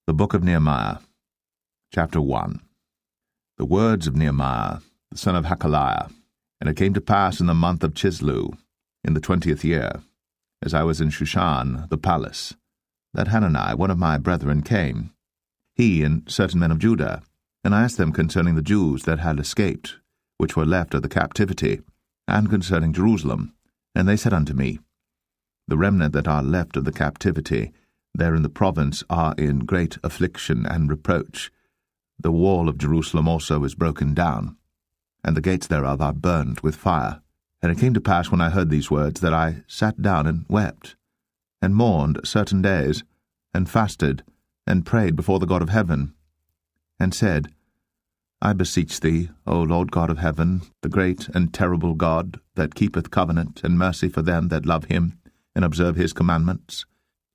The Book of Nehemiah, Chapter 1. The words of Nehemiah, the son of Hakaliah. And it came to pass in the month of Chislew, in the 20th year, as I was in Shushan the palace, that Hanani, one of my brethren, came, he and certain men of Judah, and I asked them concerning the Jews that had escaped, which were left of the captivity, and concerning Jerusalem. And they said unto me, The remnant that are left of the captivity there in the province are in great affliction and reproach. The wall of Jerusalem also is broken down, and the gates thereof are burned with fire. And it came to pass, when I heard these words, that I sat down and wept, and mourned certain days, and fasted, and prayed before the God of heaven, and said, I beseech thee, O Lord God of heaven, the great and terrible God, that keepeth covenant and mercy for them that love him, and observe his commandments,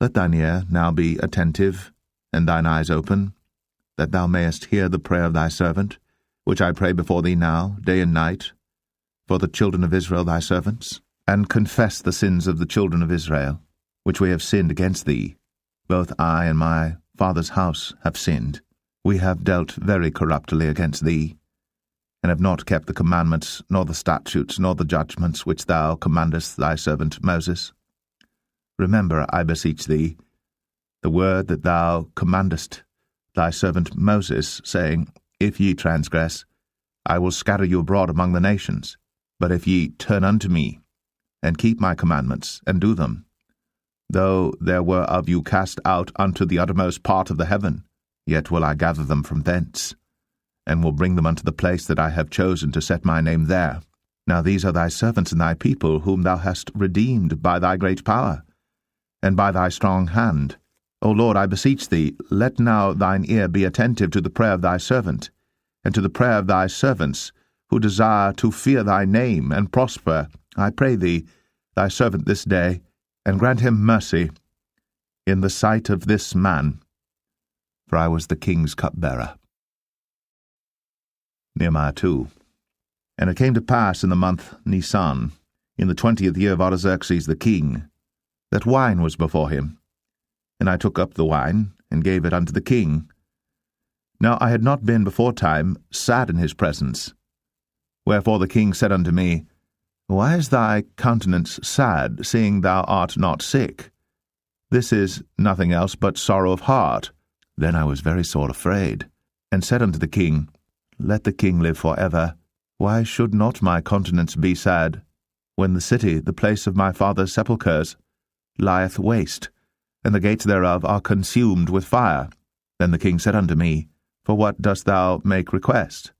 let thine ear now be attentive, and thine eyes open, that thou mayest hear the prayer of thy servant, which I pray before thee now, day and night, for the children of Israel thy servants, and confess the sins of the children of Israel, which we have sinned against thee. Both I and my father's house have sinned. We have dealt very corruptly against thee, and have not kept the commandments, nor the statutes, nor the judgments which thou commandest thy servant Moses. Remember, I beseech thee, the word that thou commandest thy servant Moses, saying, If ye transgress, I will scatter you abroad among the nations. But if ye turn unto me, and keep my commandments, and do them, though there were of you cast out unto the uttermost part of the heaven, yet will I gather them from thence, and will bring them unto the place that I have chosen to set my name there. Now these are thy servants and thy people, whom thou hast redeemed by thy great power, and by thy strong hand. O Lord, I beseech thee, let now thine ear be attentive to the prayer of thy servant, and to the prayer of thy servants, who desire to fear thy name and prosper, I pray thee, thy servant this day, and grant him mercy in the sight of this man. For I was the king's cupbearer. Nehemiah 2. And it came to pass in the month Nisan, in the 20th year of Artaxerxes the king, that wine was before him. And I took up the wine, and gave it unto the king. Now I had not been beforetime sad in his presence. Wherefore the king said unto me, Why is thy countenance sad, seeing thou art not sick? This is nothing else but sorrow of heart. Then I was very sore afraid, and said unto the king, Let the king live for ever. Why should not my countenance be sad, when the city, the place of my father's sepulchres, lieth waste, and the gates thereof are consumed with fire? Then the king said unto me, For what dost thou make request?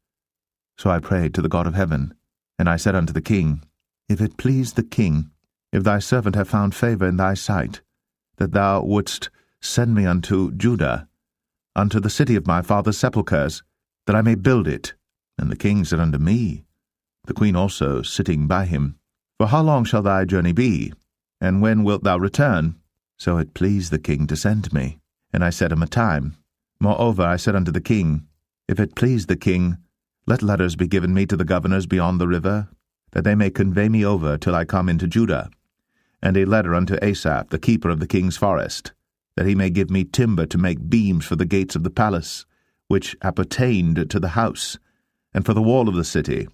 So I prayed to the God of heaven, and I said unto the king, If it please the king, if thy servant have found favor in thy sight, that thou wouldst send me unto Judah, unto the city of my father's sepulchres, that I may build it. And the king said unto me, the queen also sitting by him, For how long shall thy journey be? And when wilt thou return? So it pleased the king to send me. And I set him a time. Moreover I said unto the king, If it please the king, let letters be given me to the governors beyond the river, that they may convey me over till I come into Judah, and a letter unto Asaph, the keeper of the king's forest, that he may give me timber to make beams for the gates of the palace, which appertained to the house, and for the wall of the city,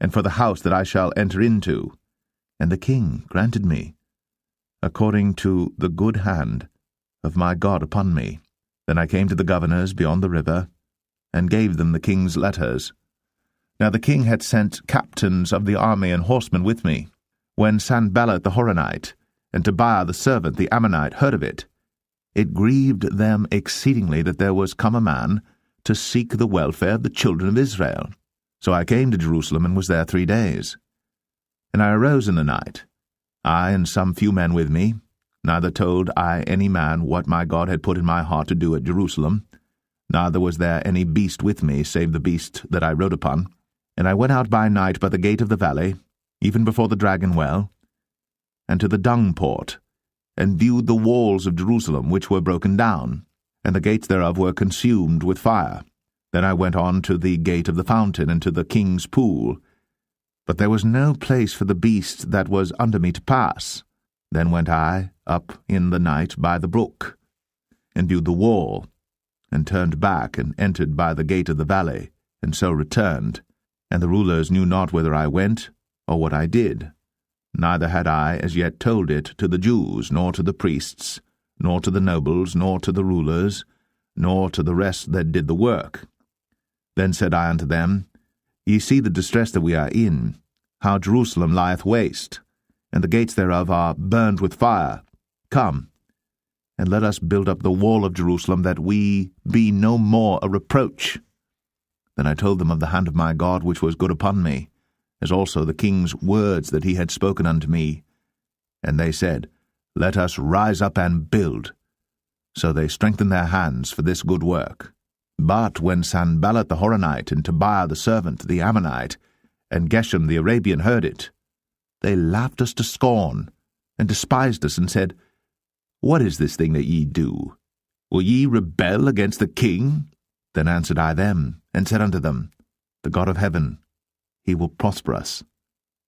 and for the house that I shall enter into. And the king granted me, according to the good hand of my God upon me. Then I came to the governors beyond the river, and gave them the king's letters. Now the king had sent captains of the army and horsemen with me. When Sanballat the Horonite, and Tobiah the servant the Ammonite, heard of it, it grieved them exceedingly that there was come a man to seek the welfare of the children of Israel. So I came to Jerusalem, and was there 3 days. And I arose in the night, I and some few men with me, neither told I any man what my God had put in my heart to do at Jerusalem, neither was there any beast with me, save the beast that I rode upon. And I went out by night by the gate of the valley, even before the dragon well, and to the dung port, and viewed the walls of Jerusalem, which were broken down, and the gates thereof were consumed with fire. Then I went on to the gate of the fountain, and to the king's pool, but there was no place for the beast that was under me to pass. Then went I up in the night by the brook, and viewed the wall, and turned back, and entered by the gate of the valley, and so returned. And the rulers knew not whither I went, or what I did. Neither had I as yet told it to the Jews, nor to the priests, nor to the nobles, nor to the rulers, nor to the rest that did the work. Then said I unto them, Ye see the distress that we are in, how Jerusalem lieth waste, and the gates thereof are burned with fire. Come, and let us build up the wall of Jerusalem, that we be no more a reproach. Then I told them of the hand of my God which was good upon me, as also the king's words that he had spoken unto me. And they said, Let us rise up and build. So they strengthened their hands for this good work. But when Sanballat the Horonite, and Tobiah the servant, the Ammonite, and Geshem the Arabian heard it, they laughed us to scorn, and despised us, and said, What is this thing that ye do? Will ye rebel against the king? Then answered I them, and said unto them, The God of heaven, he will prosper us.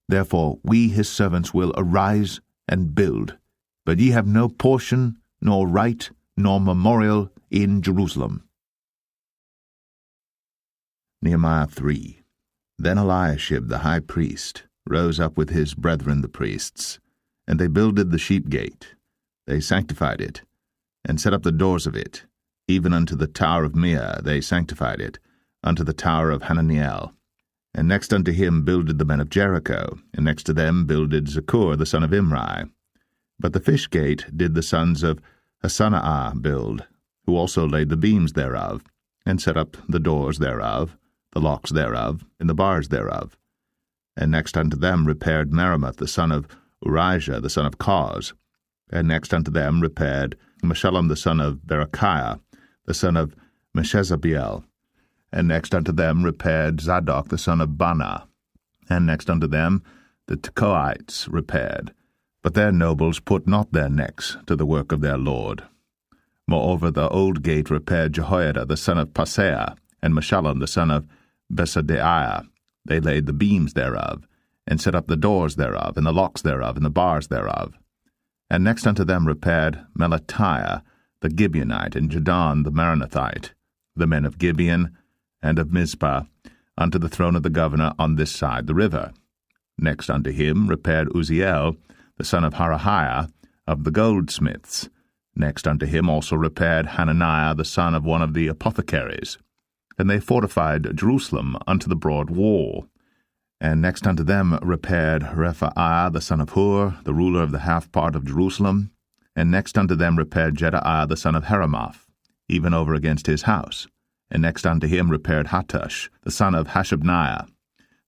Therefore we his servants will arise and build. But ye have no portion, nor right, nor memorial in Jerusalem. Nehemiah 3. Then Eliashib the high priest rose up with his brethren the priests, and they builded the sheep gate. They sanctified it, and set up the doors of it, even unto the tower of Meah they sanctified it, unto the tower of Hananiel. And next unto him builded the men of Jericho, and next to them builded Zaccur the son of Imri. But the fish gate did the sons of Hasanaah build, who also laid the beams thereof, and set up the doors thereof, the locks thereof, and the bars thereof. And next unto them repaired Meremoth the son of Urijah the son of Koz. And next unto them repaired Meshullam the son of Berechiah, the son of Meshezabeel. And next unto them repaired Zadok the son of Baana. And next unto them the Tekoites repaired. But their nobles put not their necks to the work of their lord. Moreover the old gate repaired Jehoiada the son of Paseah, and Meshullam the son of Besadeiah. They laid the beams thereof, and set up the doors thereof, and the locks thereof, and the bars thereof. And next unto them repaired Melatiah the Gibeonite, and Jadon the Meronothite, the men of Gibeon and of Mizpah, unto the throne of the governor on this side the river. Next unto him repaired Uzziel the son of Harahiah of the goldsmiths. Next unto him also repaired Hananiah the son of one of the apothecaries. And they fortified Jerusalem unto the broad wall. And next unto them repaired Rephaiah the son of Hur, the ruler of the half part of Jerusalem. And next unto them repaired Jedaiah the son of Heramoth, even over against his house. And next unto him repaired Hattush the son of Hashabniah.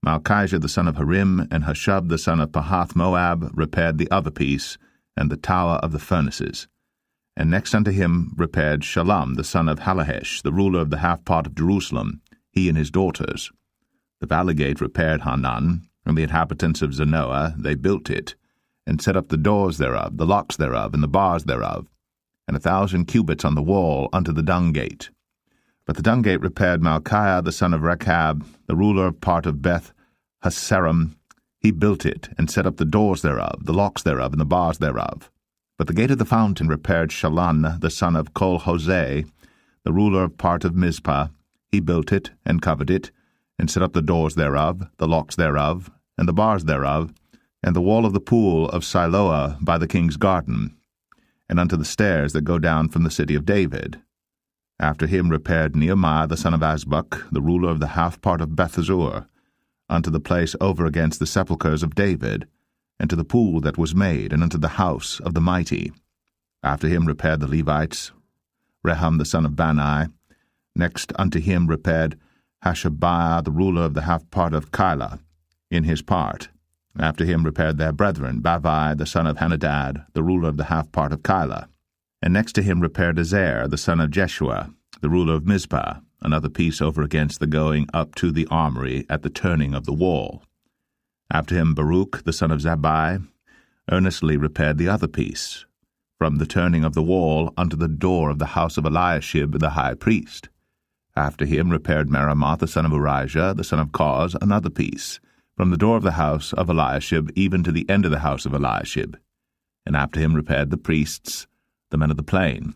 Malchijah the son of Harim, and Hashub the son of Pahath-Moab repaired the other piece, and the tower of the furnaces. And next unto him repaired Shallum the son of Halahesh, the ruler of the half part of Jerusalem, he and his daughters. The valley gate repaired Hanan, and the inhabitants of Zanoah, they built it, and set up the doors thereof, the locks thereof, and the bars thereof, and 1,000 cubits on the wall unto the dung gate. But the dung gate repaired Malchiah the son of Rechab, the ruler of part of Beth Hasaram. He built it, and set up the doors thereof, the locks thereof, and the bars thereof. But the gate of the fountain repaired Shallun the son of Kol-Hoseh, the ruler of part of Mizpah. He built it, and covered it, and set up the doors thereof, the locks thereof, and the bars thereof, and the wall of the pool of Siloah by the king's garden, and unto the stairs that go down from the city of David. After him repaired Nehemiah the son of Azbuk, the ruler of the half part of Bethzur, unto the place over against the sepulchres of David, and to the pool that was made, and unto the house of the mighty. After him repaired the Levites, Rehum the son of Bani. Next unto him repaired Hashabiah, the ruler of the half part of Keilah, in his part. After him repaired their brethren, Bavai the son of Henadad, the ruler of the half part of Keilah. And next to him repaired Ezer, the son of Jeshua, the ruler of Mizpah, another piece over against the going up to the armory at the turning of the wall. After him Baruch, the son of Zabbai, earnestly repaired the other piece, from the turning of the wall unto the door of the house of Eliashib the high priest. After him repaired Meremoth, the son of Urijah, the son of Koz, another piece, from the door of the house of Eliashib even to the end of the house of Eliashib. And after him repaired the priests, the men of the plain.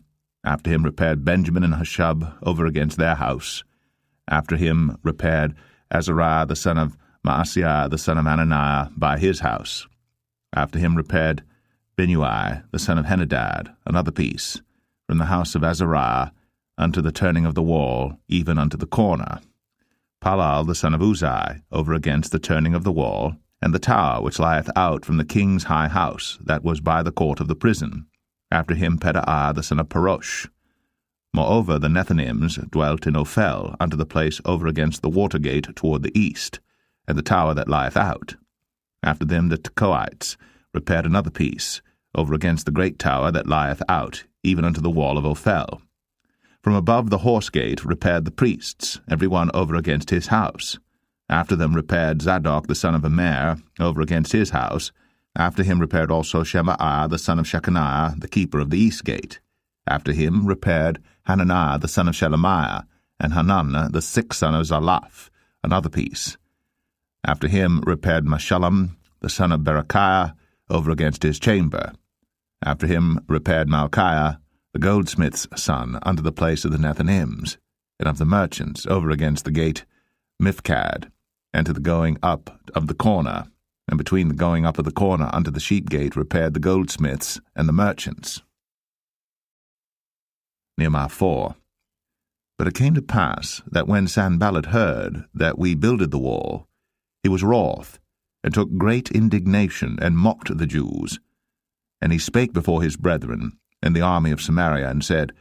After him repaired Benjamin and Hushab over against their house. After him repaired Azariah the son of Maaseiah the son of Ananiah by his house. After him repaired Binnui the son of Henadad another piece, from the house of Azariah unto the turning of the wall, even unto the corner. Palal the son of Uzai over against the turning of the wall, and the tower which lieth out from the king's high house, that was by the court of the prison. After him Pedaiah the son of Parosh. Moreover the Nethinims dwelt in Ophel unto the place over against the water gate toward the east, and the tower that lieth out. After them the Tekoites repaired another piece, over against the great tower that lieth out, even unto the wall of Ophel. From above the horse gate repaired the priests, every one over against his house. After them repaired Zadok the son of Immer over against his house. After him repaired also Shemaiah the son of Shechaniah, the keeper of the east gate. After him repaired Hananiah the son of Shelemiah, and Hanan the sixth son of Zalaph, another piece. After him repaired Meshullam the son of Berechiah over against his chamber. After him repaired Malchiah the goldsmith's son unto the place of the Nethinims, and of the merchants over against the gate Mifkad, and to the going up of the corner, and between the going up of the corner unto the sheep gate repaired the goldsmiths and the merchants. Nehemiah 4. But it came to pass that when Sanballat heard that we builded the wall, he was wroth, and took great indignation, and mocked the Jews. And he spake before his brethren and the army of Samaria, and said,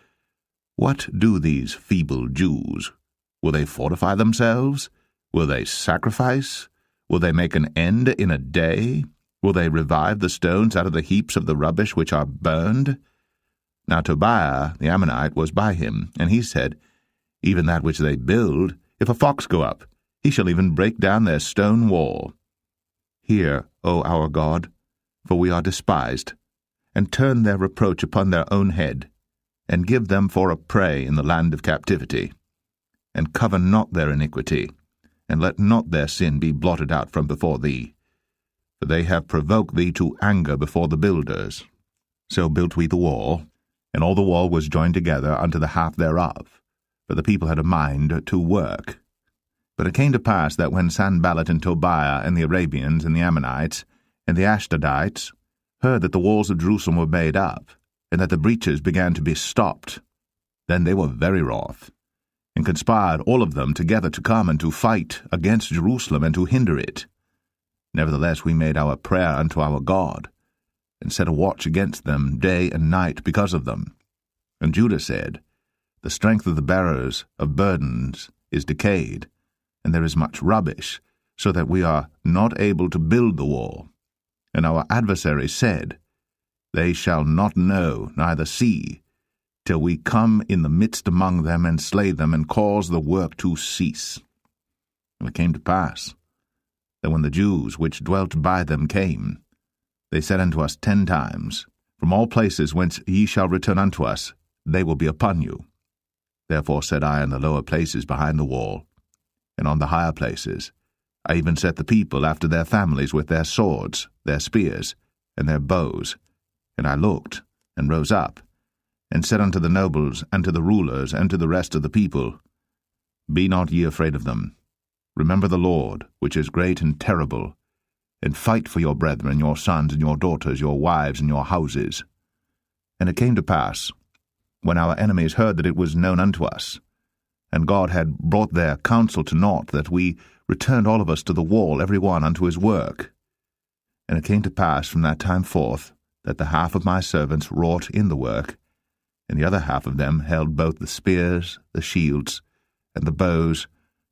What do these feeble Jews? Will they fortify themselves? Will they sacrifice? Will they make an end in a day? Will they revive the stones out of the heaps of the rubbish which are burned? Now Tobiah the Ammonite was by him, and he said, Even that which they build, if a fox go up, he shall even break down their stone wall. Hear, O our God, for we are despised, and turn their reproach upon their own head, and give them for a prey in the land of captivity, and cover not their iniquity, and let not their sin be blotted out from before thee. For they have provoked thee to anger before the builders. So built we the wall, and all the wall was joined together unto the half thereof, for the people had a mind to work. But it came to pass that when Sanballat and Tobiah and the Arabians and the Ammonites and the Ashdodites heard that the walls of Jerusalem were made up, and that the breaches began to be stopped, then they were very wroth, and conspired all of them together to come and to fight against Jerusalem and to hinder it. Nevertheless we made our prayer unto our God, and set a watch against them day and night because of them. And Judah said, The strength of the bearers of burdens is decayed, and there is much rubbish, so that we are not able to build the wall. And our adversaries said, They shall not know, neither see, till we come in the midst among them, and slay them, and cause the work to cease. And it came to pass, that when the Jews which dwelt by them came, they said unto us 10 times, From all places whence ye shall return unto us, they will be upon you. Therefore said I in the lower places behind the wall, and on the higher places, I even set the people after their families with their swords, their spears, and their bows. And I looked, and rose up, and said unto the nobles, and to the rulers, and to the rest of the people, Be not ye afraid of them. Remember the Lord, which is great and terrible, and fight for your brethren, your sons and your daughters, your wives and your houses. And it came to pass, when our enemies heard that it was known unto us, and God had brought their counsel to naught, that we returned all of us to the wall, every one unto his work. And it came to pass from that time forth, that the half of my servants wrought in the work, and the other half of them held both the spears, the shields, and the bows,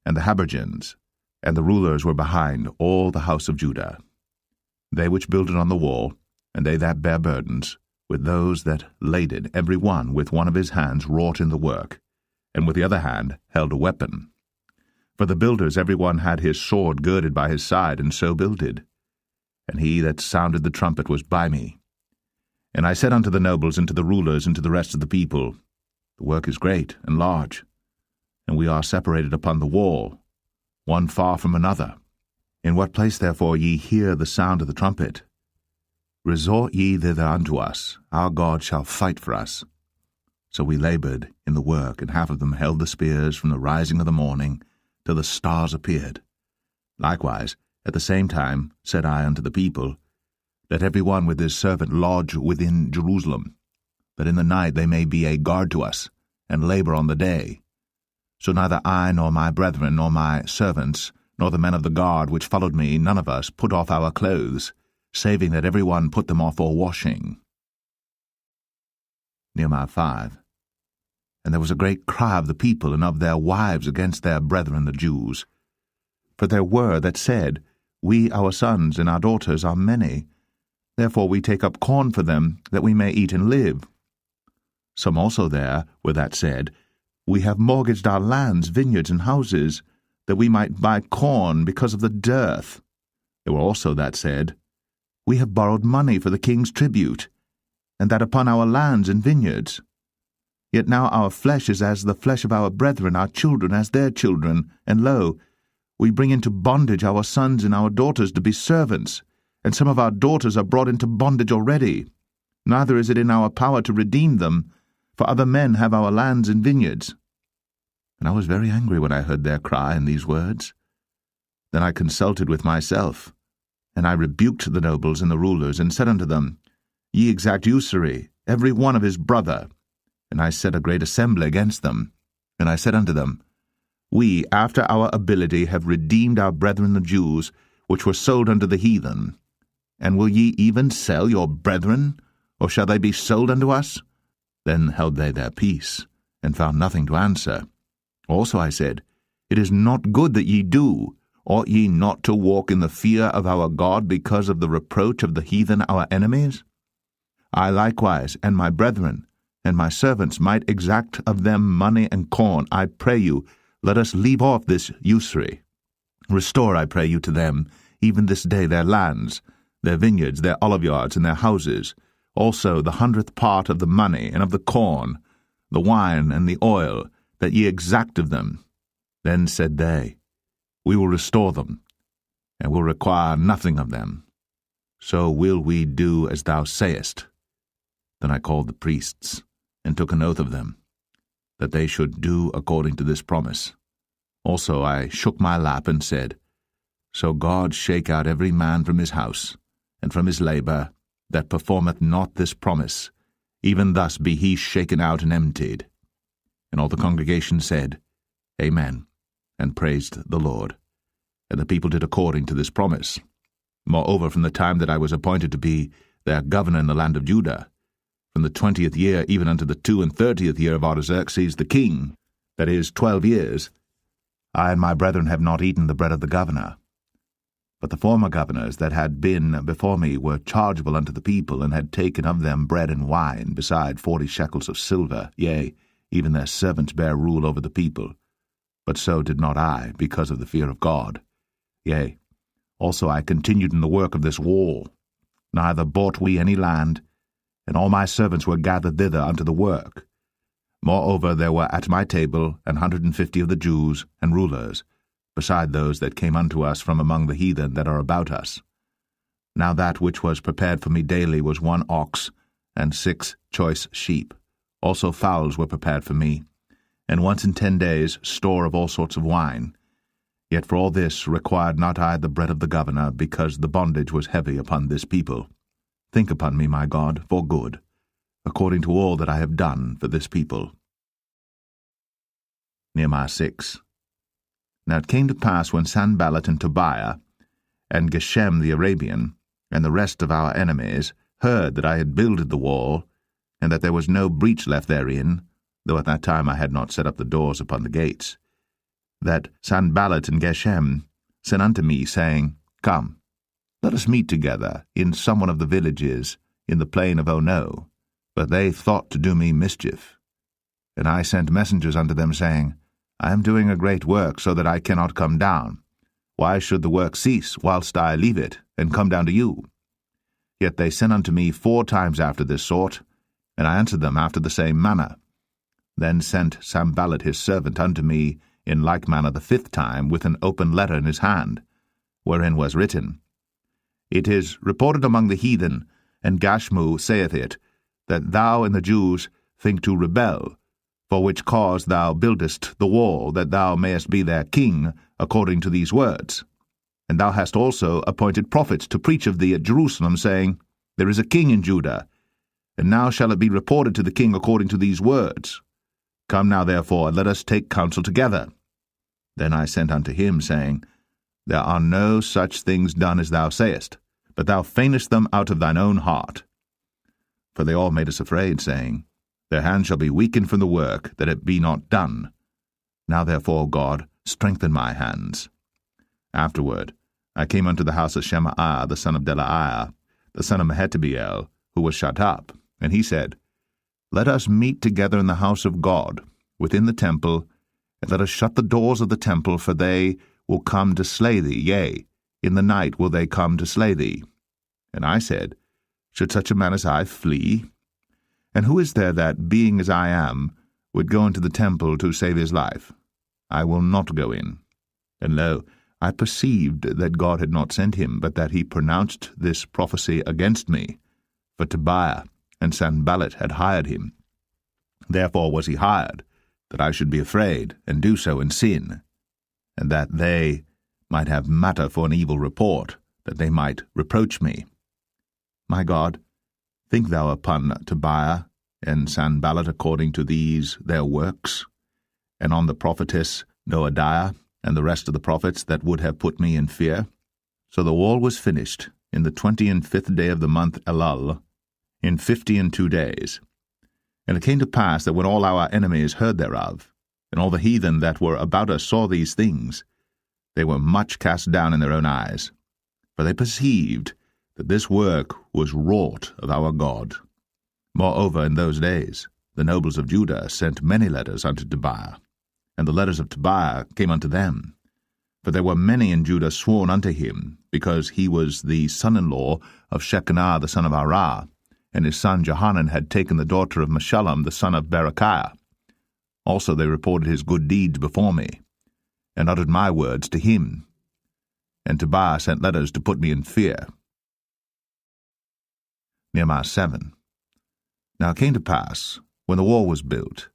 and the habergeons, and the rulers were behind all the house of Judah. They which builded on the wall, and they that bare burdens, with those that laded, every one with one of his hands wrought in the work, and with the other hand held a weapon. For the builders every one had his sword girded by his side, and so builded. And he that sounded the trumpet was by me. And I said unto the nobles, and to the rulers, and to the rest of the people, The work is great and large, and we are separated upon the wall, one far from another. In what place therefore ye hear the sound of the trumpet, resort ye thither unto us, our God shall fight for us. So we labored in the work, and half of them held the spears from the rising of the morning till the stars appeared. Likewise, at the same time said I unto the people, Let every one with his servant lodge within Jerusalem, that in the night they may be a guard to us, and labor on the day. So neither I, nor my brethren, nor my servants, nor the men of the guard which followed me, none of us put off our clothes, saving that every one put them off for washing. Nehemiah 5. And there was a great cry of the people and of their wives against their brethren the Jews. For there were that said, We, our sons, and our daughters are many. Therefore we take up corn for them, that we may eat and live. Some also there were that said, We have mortgaged our lands, vineyards, and houses, that we might buy corn because of the dearth. There were also that said, We have borrowed money for the king's tribute, and that upon our lands and vineyards. Yet now our flesh is as the flesh of our brethren, our children as their children, and lo, we bring into bondage our sons and our daughters to be servants, and some of our daughters are brought into bondage already. Neither is it in our power to redeem them, for other men have our lands and vineyards. And I was very angry when I heard their cry and these words. Then I consulted with myself, and I rebuked the nobles and the rulers, and said unto them, Ye exact usury, every one of his brother. And I set a great assembly against them. And I said unto them, We, after our ability, have redeemed our brethren the Jews, which were sold unto the heathen. And will ye even sell your brethren, or shall they be sold unto us? Then held they their peace, and found nothing to answer. Also I said, It is not good that ye do. Ought ye not to walk in the fear of our God because of the reproach of the heathen our enemies? I likewise, and my brethren, and my servants might exact of them money and corn. I pray you, let us leave off this usury. Restore, I pray you, to them, even this day, their lands, their vineyards, their oliveyards, and their houses, also the 100th part of the money, and of the corn, the wine, and the oil, that ye exact of them. Then said they, We will restore them, and will require nothing of them. So will we do as thou sayest. Then I called the priests, and took an oath of them, that they should do according to this promise. Also I shook my lap, and said, So God shake out every man from his house, and from his labour, that performeth not this promise, even thus be he shaken out and emptied. And all the congregation said, Amen, and praised the Lord. And the people did according to this promise. Moreover, from the time that I was appointed to be their governor in the land of Judah, from the 20th year even unto the 32nd year of Artaxerxes the king, that is, 12 years, I and my brethren have not eaten the bread of the governor. But the former governors that had been before me were chargeable unto the people, and had taken of them bread and wine, beside 40 shekels of silver, yea, even their servants bare rule over the people. But so did not I, because of the fear of God. Yea, also I continued in the work of this wall. Neither bought we any land, and all my servants were gathered thither unto the work. Moreover, there were at my table 150 of the Jews and rulers, beside those that came unto us from among the heathen that are about us. Now that which was prepared for me daily was 1 ox, and 6 choice sheep. Also fowls were prepared for me, and once in 10 days store of all sorts of wine. Yet for all this required not I the bread of the governor, because the bondage was heavy upon this people. Think upon me, my God, for good, according to all that I have done for this people. Nehemiah 6. Now it came to pass, when Sanballat and Tobiah, and Geshem the Arabian, and the rest of our enemies, heard that I had builded the wall, and that there was no breach left therein, though at that time I had not set up the doors upon the gates, that Sanballat and Geshem sent unto me, saying, Come, let us meet together in some one of the villages in the plain of Ono. But they thought to do me mischief. And I sent messengers unto them, saying, I am doing a great work, so that I cannot come down. Why should the work cease, whilst I leave it, and come down to you? Yet they sent unto me 4 times after this sort, and I answered them after the same manner. Then sent Sanballat his servant unto me in like manner the 5th time, with an open letter in his hand, wherein was written, It is reported among the heathen, and Gashmu saith it, that thou and the Jews think to rebel, for which cause thou buildest the wall, that thou mayest be their king, according to these words. And thou hast also appointed prophets to preach of thee at Jerusalem, saying, There is a king in Judah, and now shall it be reported to the king according to these words. Come now therefore, and let us take counsel together. Then I sent unto him, saying, There are no such things done as thou sayest, but thou feignest them out of thine own heart. For they all made us afraid, saying, Their hand shall be weakened from the work, that it be not done. Now therefore, O God, strengthen my hands. Afterward I came unto the house of Shemaiah the son of Delaiah, the son of Mehetabeel, who was shut up, and he said, Let us meet together in the house of God, within the temple, and let us shut the doors of the temple, for they will come to slay thee, yea, in the night will they come to slay thee. And I said, Should such a man as I flee? And who is there that, being as I am, would go into the temple to save his life? I will not go in. And lo, I perceived that God had not sent him, but that he pronounced this prophecy against me. For Tobiah and Sanballat had hired him. Therefore was he hired, that I should be afraid, and do so in sin, and that they might have matter for an evil report, that they might reproach me. My God, think thou upon Tobiah and Sanballat according to these their works, and on the prophetess Noadiah, and the rest of the prophets that would have put me in fear. So the wall was finished in the 25th day of the month Elul, in 52 days. And it came to pass that when all our enemies heard thereof, and all the heathen that were about us saw these things, they were much cast down in their own eyes, for they perceived that this work was wrought of our God. Moreover, in those days the nobles of Judah sent many letters unto Tobiah, and the letters of Tobiah came unto them. For there were many in Judah sworn unto him, because he was the son-in-law of Shecaniah the son of Arah, and his son Johanan had taken the daughter of Meshullam the son of Berechiah. Also they reported his good deeds before me, and uttered my words to him. And Tobiah sent letters to put me in fear. Nehemiah 7. Now it came to pass, when the wall was built,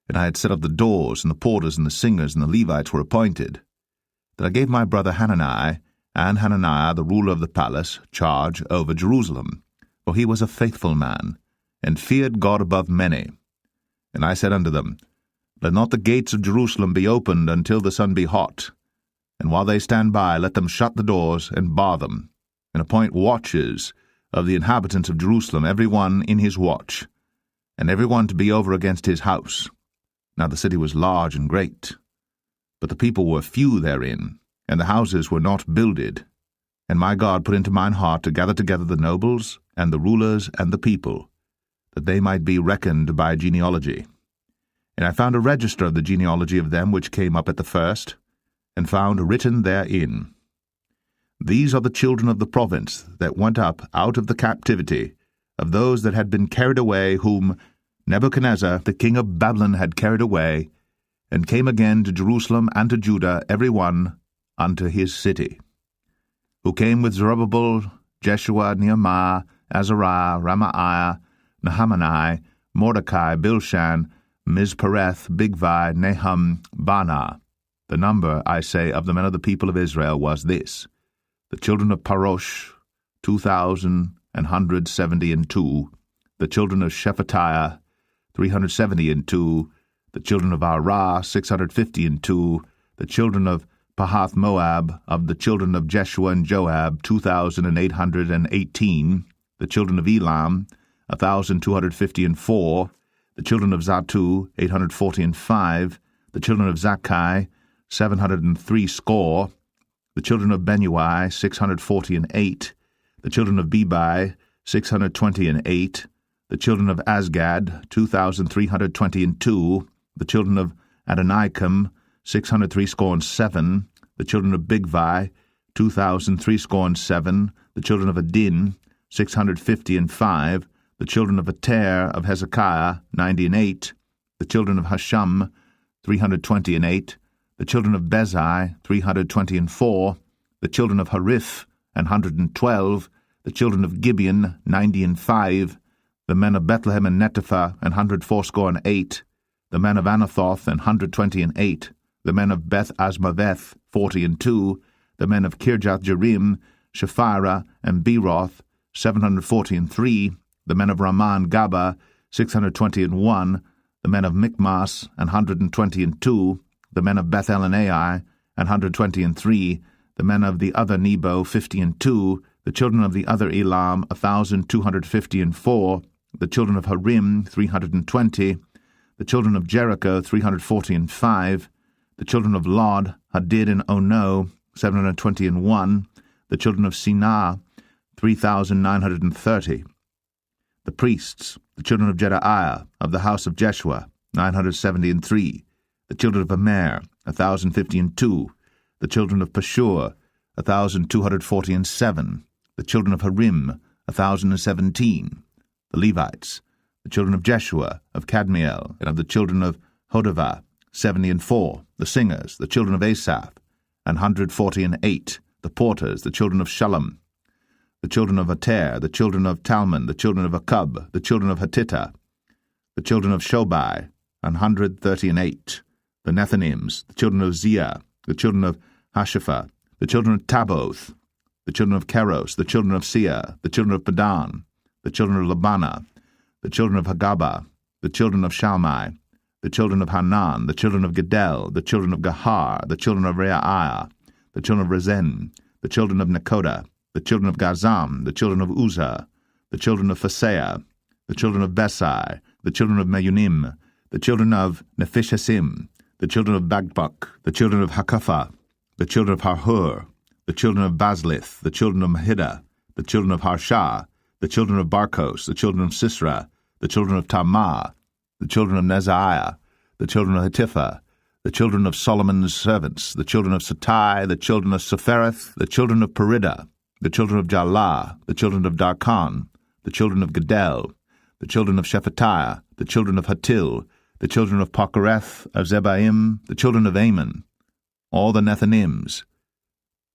and I had set up the doors, and the porters, and the singers, and the Levites were appointed, that I gave my brother Hanani, and Hananiah, the ruler of the palace, charge over Jerusalem, for he was a faithful man, and feared God above many. And I said unto them, Let not the gates of Jerusalem be opened until the sun be hot, and while they stand by, let them shut the doors, and bar them, and appoint watches of the inhabitants of Jerusalem, every one in his watch, and every one to be over against his house. Now the city was large and great, but the people were few therein, and the houses were not builded. And my God put into mine heart to gather together the nobles, and the rulers, and the people, that they might be reckoned by genealogy. And I found a register of the genealogy of them which came up at the first, and found written therein, These are the children of the province that went up out of the captivity, of those that had been carried away, whom Nebuchadnezzar the king of Babylon had carried away, and came again to Jerusalem and to Judah, every one unto his city. Who came with Zerubbabel, Jeshua, Nehemiah, Azariah, Ramaiah, Nahamani, Mordecai, Bilshan, Mizpareth, Bigvai, Nahum, Baanah. The number, I say, of the men of the people of Israel was this: the children of Parosh, 2,172, the children of Shephatiah, 372, the children of Arah, 652, the children of Pahath Moab, of the children of Jeshua and Joab, 2,818, the children of Elam, 1,254, the children of Zatu, 845, the children of Zakkai, 703 score, the children of Benui, 648, the children of Bebai, 628, the children of Azgad, 2,322, the children of Adonikam, 637, the children of Bigvai, 2,307, the children of Adin, 655, the children of Ater of Hezekiah, 98, the children of Hashum, 328, the children of Bezai, 324, the children of Hariph, 112, the children of Gibeon, 95, the men of Bethlehem and Netopha, 168, the men of Anathoth, 128, the men of Beth Asmaveth, 40, the men of Kirjath-jearim, Shephirah, and Beeroth, 743, the men of Ramah and Gaba, 621, the men of Michmas, 122, the men of Bethel and Ai, 123, the men of the other Nebo, 50, the children of the other Elam, 1,254, the children of Harim, 320, the children of Jericho, 345, the children of Lod, Hadid and Ono, 721, the children of Sinah, 3,930. The priests, the children of Jedaiah, of the house of Jeshua, 973, the children of Immer, 1,052, the children of Pashur, 1,247, the children of Harim, 1,017, the Levites, the children of Jeshua, of Kadmiel, and of the children of Hodavah, 74, the singers, the children of Asaph, 148, the porters, the children of Shallum, the children of Ater, the children of Talmon, the children of Akub, the children of Hatita, the children of Shobai, 138, the Nethinims, the children of Zia, the children of Hashepha, the children of Taboth, the children of Keros, the children of Sia, the children of Padan, the children of Labana, the children of Hagaba, the children of Shalmai, the children of Hanan, the children of Gedel, the children of Gahar, the children of Reaiah, the children of Rezen, the children of Nekoda, the children of Gazam, the children of Uzzah, the children of Phaseah, the children of Besai, the children of Meunim, the children of Nephishessim, the children of Bagbuk, the children of Hakapha, the children of Harhur, the children of Baslith, the children of Mahida, the children of Harshah, the children of Barkos, the children of Sisra, the children of Tamar, the children of Nezaiah, the children of Hatipha, the children of Solomon's servants, the children of Satai, the children of Sephareth, the children of Perida, the children of Jalah, the children of Darkon, the children of Gedel, the children of Shephatiah, the children of Hatil, the children of Pokereth, of Zebaim, the children of Ammon, all the Nethinims,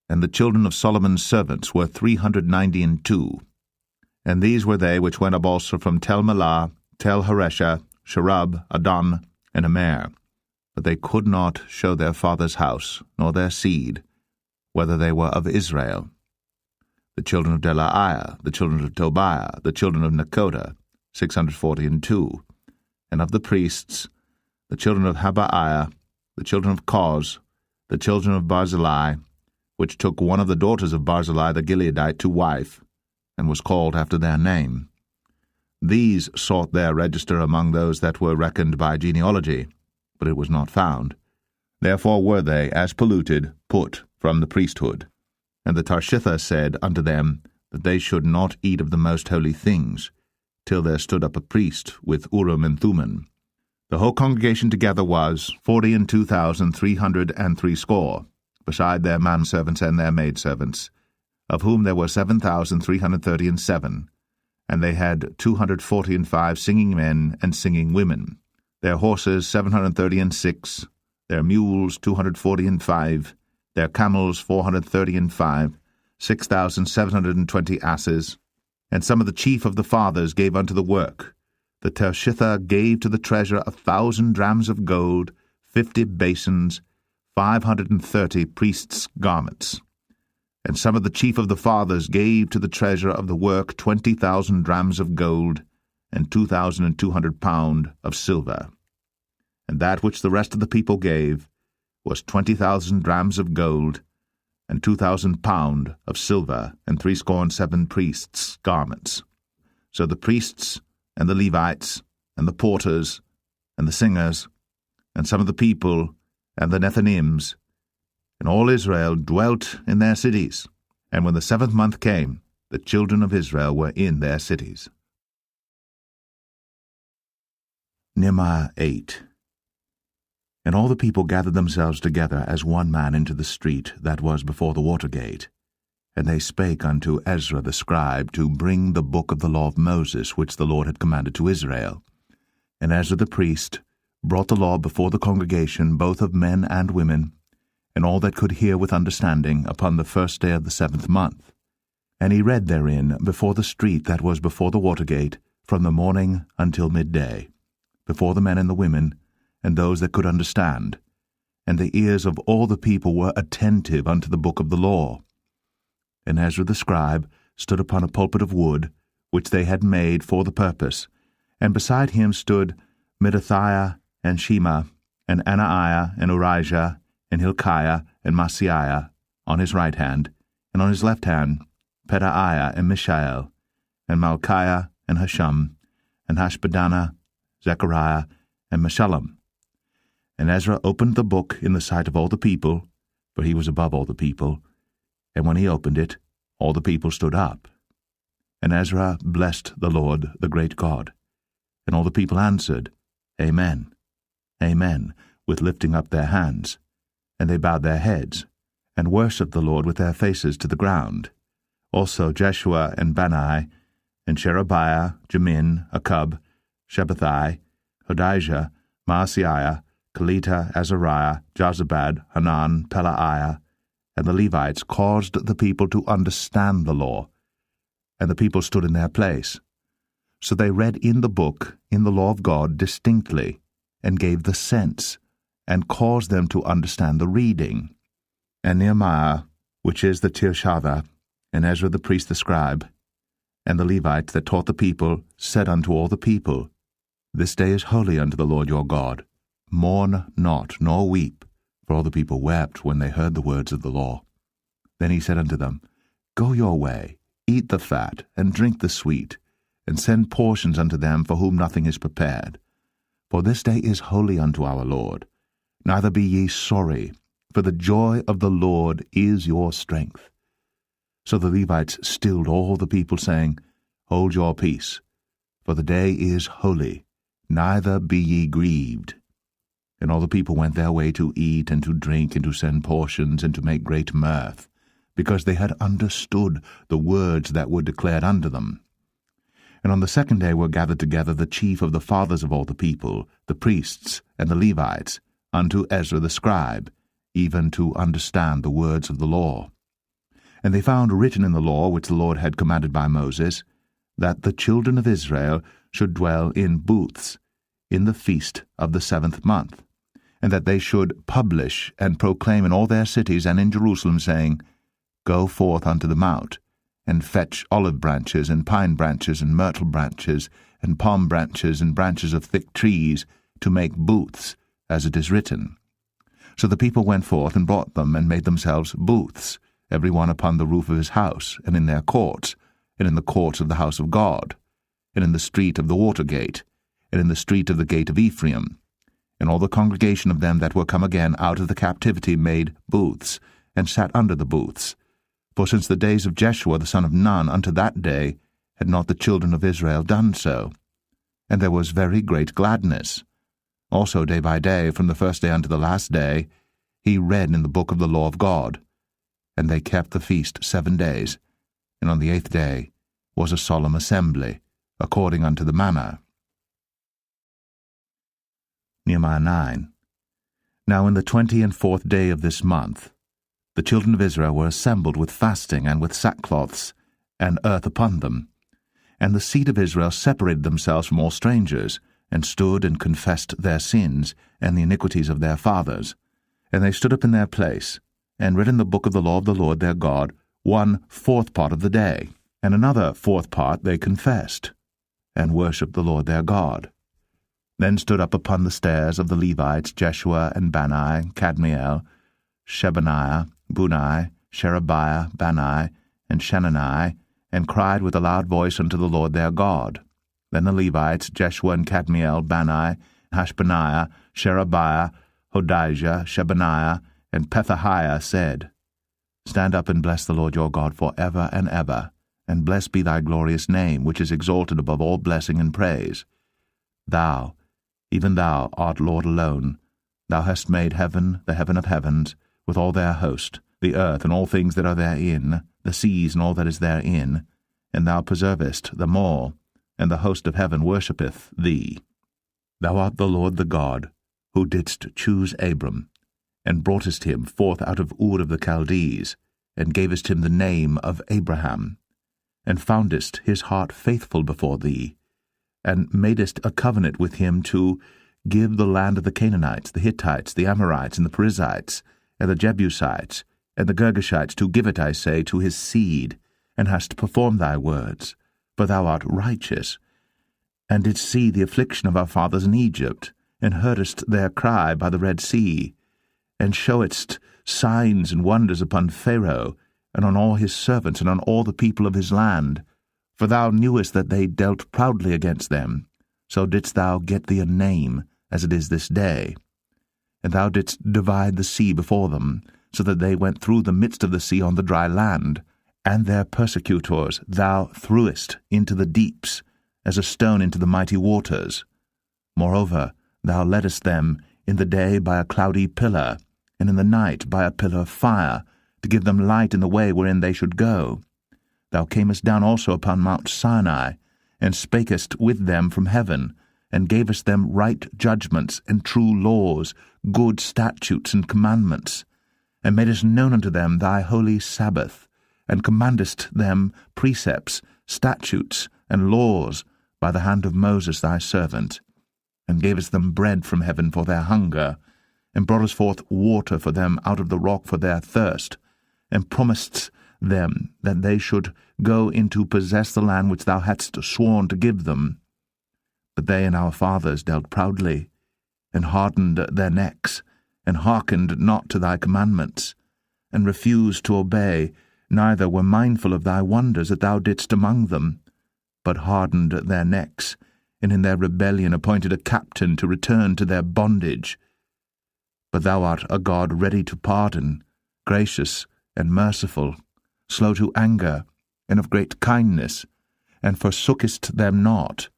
and the children of Solomon's servants were 392. And these were they which went up also from Tel Melah, Tel Haresha, Sherub, Adon, and Immer. But they could not show their father's house, nor their seed, whether they were of Israel. The children of Delaiah, the children of Tobiah, the children of Nekoda, 642. And of the priests, the children of Habaiah, the children of Koz, the children of Barzillai, which took one of the daughters of Barzillai the Gileadite to wife, and was called after their name. These sought their register among those that were reckoned by genealogy, but it was not found. Therefore were they, as polluted, put from the priesthood. And the Tarshitha said unto them that they should not eat of the most holy things, till there stood up a priest with Urim and Thummim. The whole congregation together was 42,360, beside their manservants and their maidservants, of whom there were 7,337, and they had 245 singing men and singing women, their horses 736, their mules 245, their camels 435, 6,720 asses. And some of the chief of the fathers gave unto the work. The Tarshitha gave to the treasure 1,000 drams of gold, 50 basins, 530 priests' garments. And some of the chief of the fathers gave to the treasure of the work 20,000 drams of gold, and 2,200 pound of silver. And that which the rest of the people gave was 20,000 drams of gold, and 2,000 pound of silver, and 67 priests' garments. So the priests, and the Levites, and the porters, and the singers, and some of the people, and the Nethinims, and all Israel dwelt in their cities. And when the 7th month came, the children of Israel were in their cities. Nehemiah 8. And all the people gathered themselves together as one man into the street that was before the water gate. And they spake unto Ezra the scribe to bring the book of the law of Moses, which the Lord had commanded to Israel. And Ezra the priest brought the law before the congregation, both of men and women, and all that could hear with understanding, upon the 1st day of the 7th month. And he read therein before the street that was before the water gate from the morning until midday, before the men and the women, and those that could understand. And the ears of all the people were attentive unto the book of the law. And Ezra the scribe stood upon a pulpit of wood, which they had made for the purpose, and beside him stood Mattithiah, and Shema, and Anaiah, and Urijah, and Hilkiah, and Maaseiah, on his right hand, and on his left hand Pedaiah, and Mishael, and Malchiah, and Hashum, and Hashbaddanah, Zechariah, and Meshullam. And Ezra opened the book in the sight of all the people, for he was above all the people. And when he opened it, all the people stood up. And Ezra blessed the Lord, the great God. And all the people answered, Amen, Amen, with lifting up their hands. And they bowed their heads, and worshipped the Lord with their faces to the ground. Also Jeshua, and Bani, and Sherebiah, Jamin, Akub, Shabbathai, Hodijah, Maaseiah, Kelita, Azariah, Jozabad, Hanan, Pelaiah, and the Levites caused the people to understand the law. And the people stood in their place. So they read in the book, in the law of God, distinctly, and gave the sense, and caused them to understand the reading. And Nehemiah, which is the Tirshatha, and Ezra the priest the scribe, and the Levites that taught the people, said unto all the people, This day is holy unto the Lord your God. Mourn not, nor weep. For all the people wept when they heard the words of the law. Then he said unto them, Go your way, eat the fat, and drink the sweet, and send portions unto them for whom nothing is prepared. For this day is holy unto our Lord. Neither be ye sorry, for the joy of the Lord is your strength. So the Levites stilled all the people, saying, Hold your peace, for the day is holy, neither be ye grieved. And all the people went their way to eat and to drink and to send portions and to make great mirth, because they had understood the words that were declared unto them. And on the second day were gathered together the chief of the fathers of all the people, the priests and the Levites, unto Ezra the scribe, even to understand the words of the law. And they found written in the law which the Lord had commanded by Moses, that the children of Israel should dwell in booths in the feast of the 7th month, and that they should publish and proclaim in all their cities and in Jerusalem, saying, Go forth unto the mount, and fetch olive branches, and pine branches, and myrtle branches, and palm branches, and branches of thick trees, to make booths, as it is written. So the people went forth and brought them, and made themselves booths, every one upon the roof of his house, and in their courts, and in the courts of the house of God, and in the street of the water gate, and in the street of the gate of Ephraim. And all the congregation of them that were come again out of the captivity made booths, and sat under the booths. For since the days of Jeshua the son of Nun unto that day had not the children of Israel done so. And there was very great gladness. Also day by day, from the first day unto the last day, he read in the book of the law of God. And they kept the feast 7 days, and on the 8th day was a solemn assembly, according unto the manner. Nehemiah 9. Now in the 24th day of this month, the children of Israel were assembled with fasting and with sackcloths, and earth upon them. And the seed of Israel separated themselves from all strangers, and stood and confessed their sins and the iniquities of their fathers. And they stood up in their place, and read in the book of the law of the Lord their God 1/4 part of the day, and another 4th part they confessed, and worshipped the Lord their God. Then stood up upon the stairs of the Levites Jeshua and Bani, Kadmiel, Shebaniah, Bunai, Sherebiah, Bani, and Shenani, and cried with a loud voice unto the Lord their God. Then the Levites Jeshua and Kadmiel, Bani, Hashbaniah, Sherebiah, Hodijah, Shebaniah, and Pethahiah said, Stand up and bless the Lord your God for ever and ever, and blessed be thy glorious name, which is exalted above all blessing and praise. Thou, even thou, art Lord alone. Thou hast made heaven, the heaven of heavens, with all their host, the earth and all things that are therein, the seas and all that is therein, and thou preservest them all, and the host of heaven worshippeth thee. Thou art the Lord the God, who didst choose Abram, and broughtest him forth out of Ur of the Chaldees, and gavest him the name of Abraham, and foundest his heart faithful before thee, and madest a covenant with him to give the land of the Canaanites, the Hittites, the Amorites, and the Perizzites, and the Jebusites, and the Girgashites, to give it, I say, to his seed, and hast performed thy words, for thou art righteous, and didst see the affliction of our fathers in Egypt, and heardest their cry by the Red Sea, and showedst signs and wonders upon Pharaoh, and on all his servants, and on all the people of his land. For thou knewest that they dealt proudly against them, so didst thou get thee a name, as it is this day. And thou didst divide the sea before them, so that they went through the midst of the sea on the dry land, and their persecutors thou threwest into the deeps, as a stone into the mighty waters. Moreover, thou leddest them in the day by a cloudy pillar, and in the night by a pillar of fire, to give them light in the way wherein they should go. Thou camest down also upon Mount Sinai, and spakest with them from heaven, and gavest them right judgments and true laws, good statutes and commandments, and madest known unto them thy holy Sabbath, and commandest them precepts, statutes, and laws by the hand of Moses thy servant, and gavest them bread from heaven for their hunger, and broughtest forth water for them out of the rock for their thirst, and promisedst them that they should go in to possess the land which thou hadst sworn to give them. But they and our fathers dealt proudly, and hardened their necks, and hearkened not to thy commandments, and refused to obey, neither were mindful of thy wonders that thou didst among them, but hardened their necks, and in their rebellion appointed a captain to return to their bondage. But thou art a God ready to pardon, gracious and merciful, slow to anger, and of great kindness, and forsookest them not.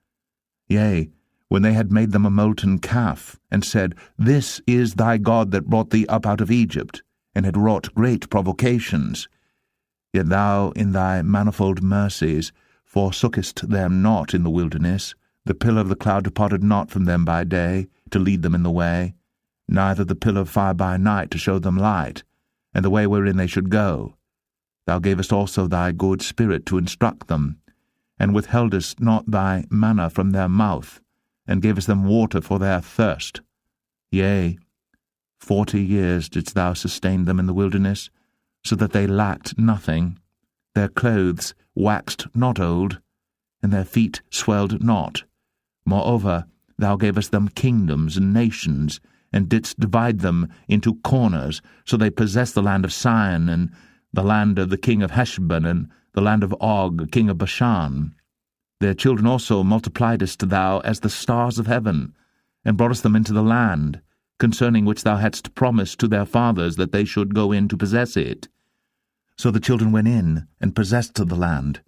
Yea, when they had made them a molten calf, and said, This is thy God that brought thee up out of Egypt, and had wrought great provocations. Yet thou in thy manifold mercies forsookest them not in the wilderness. The pillar of the cloud departed not from them by day, to lead them in the way, neither the pillar of fire by night to show them light, and the way wherein they should go. Thou gavest also thy good Spirit to instruct them, and withheldest not thy manna from their mouth, and gavest them water for their thirst. Yea, 40 years didst thou sustain them in the wilderness, so that they lacked nothing. Their clothes waxed not old, and their feet swelled not. Moreover, thou gavest them kingdoms and nations, and didst divide them into corners, so they possessed the land of Sion, and the land of the king of Heshbon, and the land of Og, king of Bashan. Their children also multipliedst thou as the stars of heaven, and broughtest them into the land, concerning which thou hadst promised to their fathers that they should go in to possess it. So the children went in, and possessed the land,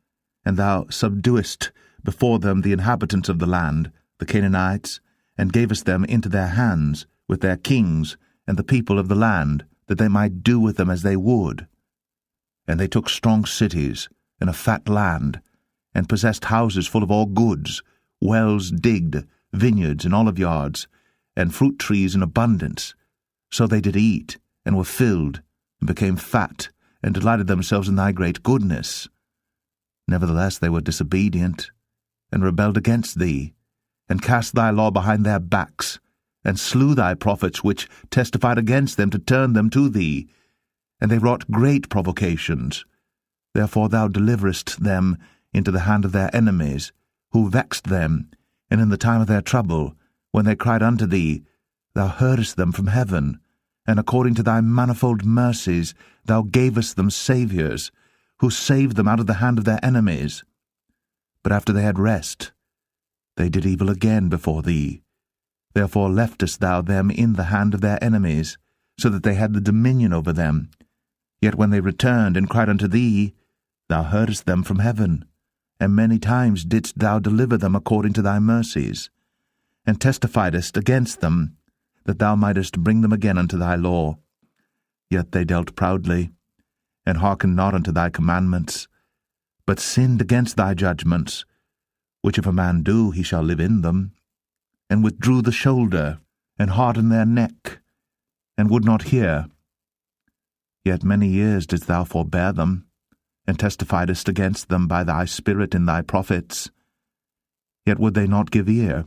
and thou subduedst before them the inhabitants of the land, the Canaanites, and gavest them into their hands, with their kings, and the people of the land, that they might do with them as they would. And they took strong cities, and a fat land, and possessed houses full of all goods, wells digged, vineyards and oliveyards, and fruit trees in abundance. So they did eat, and were filled, and became fat, and delighted themselves in thy great goodness. Nevertheless they were disobedient, and rebelled against thee, and cast thy law behind their backs, and slew thy prophets which testified against them to turn them to thee. And they wrought great provocations. Therefore thou deliverest them into the hand of their enemies, who vexed them, and in the time of their trouble, when they cried unto thee, thou heardest them from heaven, and according to thy manifold mercies thou gavest them saviours, who saved them out of the hand of their enemies. But after they had rest, they did evil again before thee. Therefore leftest thou them in the hand of their enemies, so that they had the dominion over them. Yet when they returned and cried unto thee, thou heardest them from heaven, and many times didst thou deliver them according to thy mercies, and testifiedst against them, that thou mightest bring them again unto thy law. Yet they dealt proudly, and hearkened not unto thy commandments, but sinned against thy judgments, which if a man do, he shall live in them, and withdrew the shoulder, and hardened their neck, and would not hear. Yet many years didst thou forbear them, and testifiedst against them by thy Spirit in thy prophets. yet would they not give ear.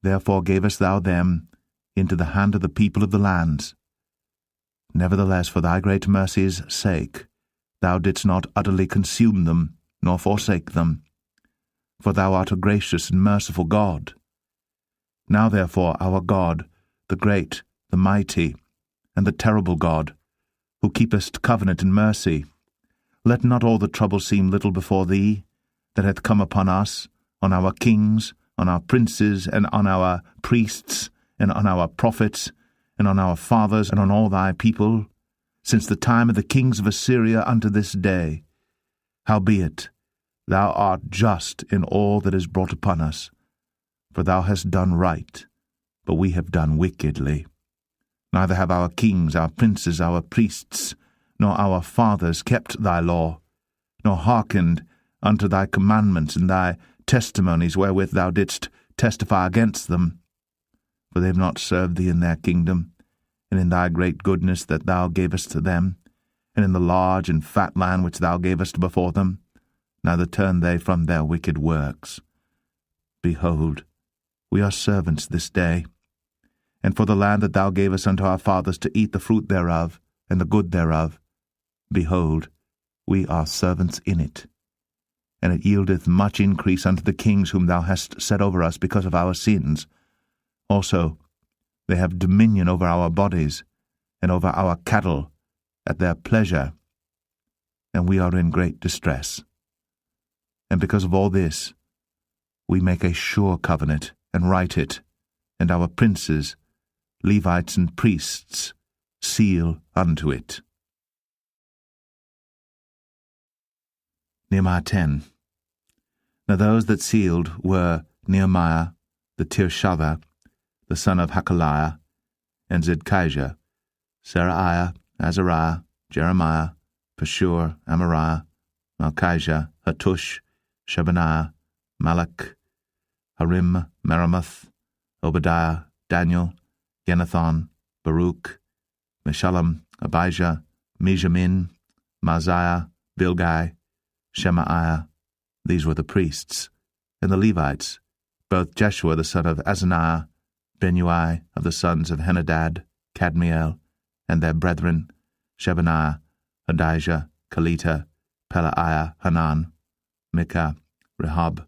Therefore gavest thou them into the hand of the people of the lands. Nevertheless, for thy great mercy's sake, thou didst not utterly consume them, nor forsake them. For thou art a gracious and merciful God. Now therefore, our God, the great, the mighty, and the terrible God, who keepest covenant and mercy, let not all the trouble seem little before thee, that hath come upon us, on our kings, on our princes, and on our priests, and on our prophets, and on our fathers, and on all thy people, since the time of the kings of Assyria unto this day. Howbeit, thou art just in all that is brought upon us, for thou hast done right, but we have done wickedly. Neither have our kings, our princes, our priests, nor our fathers kept thy law, nor hearkened unto thy commandments and thy testimonies wherewith thou didst testify against them. For they have not served thee in their kingdom, and in thy great goodness that thou gavest to them, and in the large and fat land which thou gavest before them, neither turned they from their wicked works. Behold, we are servants this day, and for the land that thou gavest unto our fathers to eat the fruit thereof, and the good thereof, behold, we are servants in it. And it yieldeth much increase unto the kings whom thou hast set over us because of our sins. Also, they have dominion over our bodies, and over our cattle, at their pleasure, and we are in great distress. And because of all this, we make a sure covenant, and write it, and our princes, Levites and priests, seal unto it. Nehemiah 10. Now those that sealed were Nehemiah the Tirshatha, the son of Hakaliah, and Zedkiah, Seraiah, Azariah, Jeremiah, Pashur, Amariah, Malchijah, Hattush, Shebaniah, Malach, Harim, Meremoth, Obadiah, Daniel, Genathon, Baruch, Meshullam, Abijah, Mijamin, Maaziah, Bilgai, Shemaiah. These were the priests. And the Levites, both Jeshua the son of Azaniah, Benui of the sons of Henadad, Kadmiel, and their brethren, Shebaniah, Adijah, Kelita, Pelaiah, Hanan, Micah, Rehob,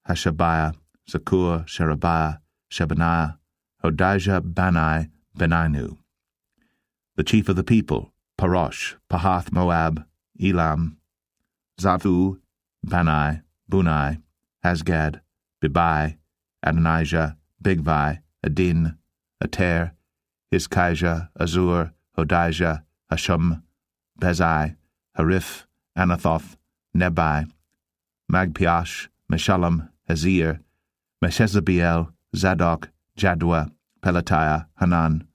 Hashabiah, Zakur, Sherebiah, Shebaniah, Hodijah, Bani, Beninu. The chief of the people, Parosh, Pahath Moab, Elam, Zaphu, Bani, Bunai, Asgad, Bibai, Adonijah, Bigvai, Adin, Ater, Hizkijah, Azur, Hodijah, Hashum, Bezai, Hariph, Anathoth, Nebai, Magpiash, Meshullam, Hazir, Meshezabiel, Zadok, Jadua, Pelatiah, Hanan,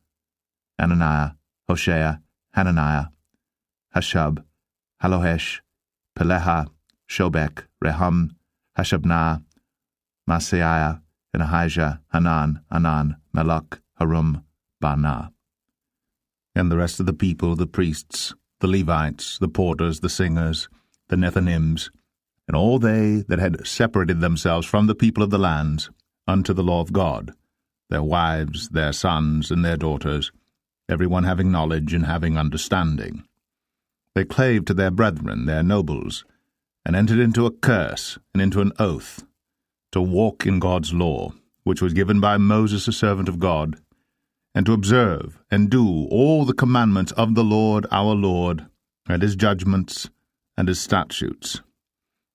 Ananiah, Hoshea, Hananiah, Hashub, Halohesh, Peleha, Shobek, Rehum, Hashabnah, Maaseiah, and Ahijah, Hanan, Anan, Melach, Harum, Baanah. And the rest of the people, the priests, the Levites, the porters, the singers, the Nethinims, and all they that had separated themselves from the people of the lands unto the law of God, their wives, their sons, and their daughters, every one having knowledge and having understanding. They clave to their brethren, their nobles, and entered into a curse and into an oath, to walk in God's law, which was given by Moses the servant of God, and to observe and do all the commandments of the Lord our Lord, and his judgments and his statutes,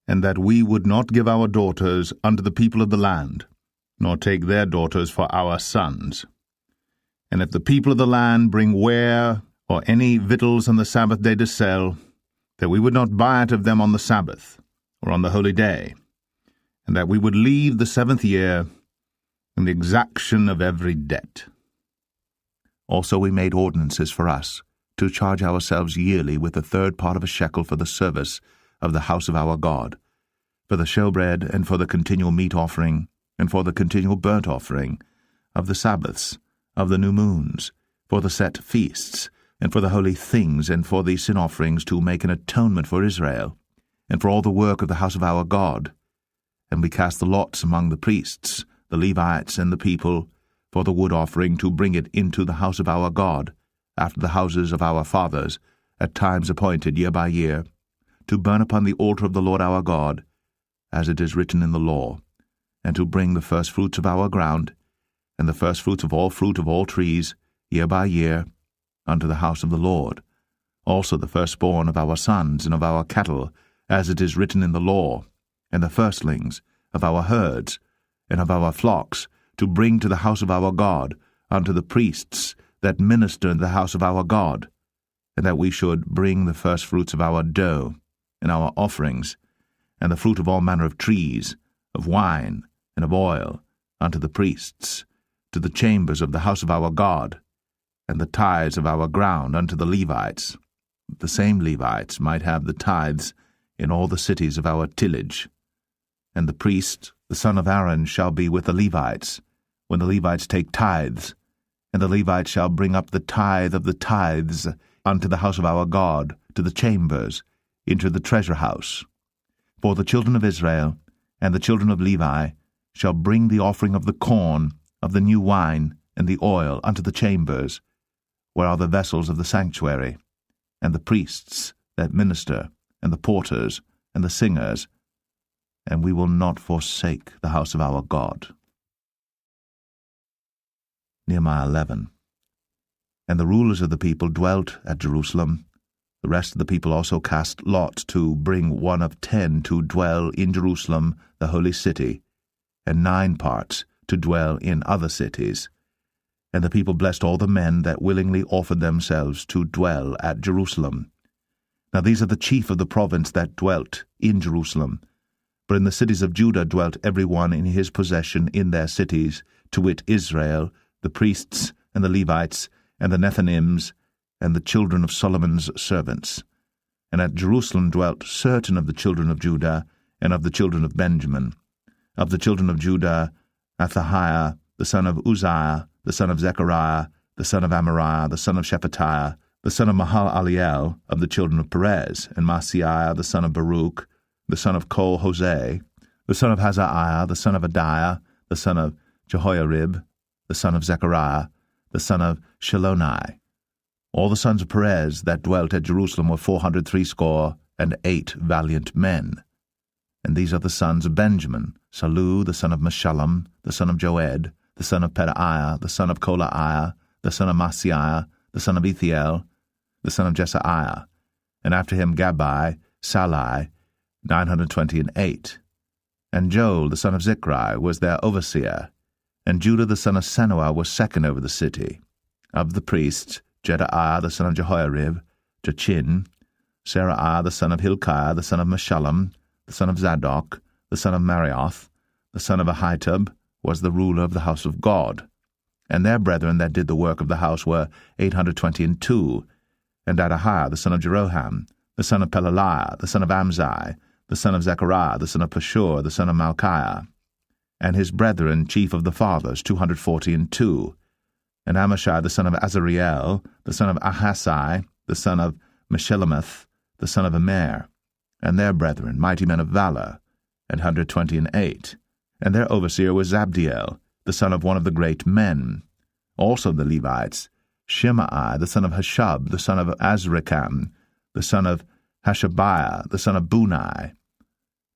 and that we would not give our daughters unto the people of the land, nor take their daughters for our sons. And if the people of the land bring ware or any victuals on the Sabbath day to sell, that we would not buy it of them on the Sabbath, or on the holy day, and that we would leave the 7th year in the exaction of every debt. Also we made ordinances for us, to charge ourselves yearly with the 3rd part of a shekel for the service of the house of our God, for the showbread, and for the continual meat offering, and for the continual burnt offering, of the Sabbaths, of the new moons, for the set feasts, and for the holy things, and for the sin offerings, to make an atonement for Israel, and for all the work of the house of our God. and we cast the lots among the priests, the Levites, and the people, for the wood offering, to bring it into the house of our God, after the houses of our fathers, at times appointed year by year, to burn upon the altar of the Lord our God, as it is written in the law, and to bring the firstfruits of our ground, and the firstfruits of all fruit of all trees, year by year, unto the house of the Lord, also the firstborn of our sons and of our cattle, as it is written in the law, and the firstlings of our herds and of our flocks, to bring to the house of our God, unto the priests that minister in the house of our God, and that we should bring the firstfruits of our dough, and our offerings, and the fruit of all manner of trees, of wine, and of oil, unto the priests, to the chambers of the house of our God, and the tithes of our ground unto the Levites. The same Levites might have the tithes in all the cities of our tillage. And the priest, the son of Aaron, shall be with the Levites, when the Levites take tithes, and the Levites shall bring up the tithe of the tithes unto the house of our God, to the chambers, into the treasure house. For the children of Israel and the children of Levi shall bring the offering of the corn, of the new wine, and the oil unto the chambers, where are the vessels of the sanctuary, and the priests that minister, and the porters, and the singers, and we will not forsake the house of our God. Nehemiah 11. And the rulers of the people dwelt at Jerusalem. The rest of the people also cast lots to bring 1 of 10 to dwell in Jerusalem, the holy city, and 9 parts to dwell in other cities. And the people blessed all the men that willingly offered themselves to dwell at Jerusalem. Now these are the chief of the province that dwelt in Jerusalem. But in the cities of Judah dwelt every one in his possession in their cities, to wit Israel, the priests, and the Levites, and the Nethinims, and the children of Solomon's servants. And at Jerusalem dwelt certain of the children of Judah, and of the children of Benjamin. Of the children of Judah, Athahiah, the son of Uzziah, the son of Zechariah, the son of Amariah, the son of Shephatiah, the son of Mahalaliel, of the children of Perez, and Maaseiah, the son of Baruch, the son of Kol-Hoseh, the son of Hazaiah, the son of Adiah, the son of Jehoiarib, the son of Zechariah, the son of Shiloni. All the sons of Perez that dwelt at Jerusalem were 468 valiant men. And these are the sons of Benjamin: Salu, the son of Meshullam, the son of Joed, the son of Pedaiah, the son of Kolaiah, the son of Maaseiah, the son of Ethiel, the son of Jesaiah, and after him Gabbai, Salai, 928. And Joel, the son of Zichri, was their overseer. And Judah, the son of Senuah, was second over the city. Of the priests, Jedaiah, the son of Jehoiarib, Jachin, Seraiah, the son of Hilkiah, the son of Meshullam, the son of Zadok, the son of Marioth, the son of Ahitub, was the ruler of the house of God. And their brethren that did the work of the house were 822. And Adahiah, the son of Jeroham, the son of Pelaliah, the son of Amzai, the son of Zechariah, the son of Pashur, the son of Malchiah, and his brethren, chief of the fathers, 242. And Amashai, the son of Azariel, the son of Ahasai, the son of Meshilemeth, the son of Immer, and their brethren, mighty men of valor, 128. And their overseer was Zabdiel, the son of one of the great men. Also the Levites, Shimei, the son of Hashab, the son of Azrikam, the son of Hashabiah, the son of Bunai,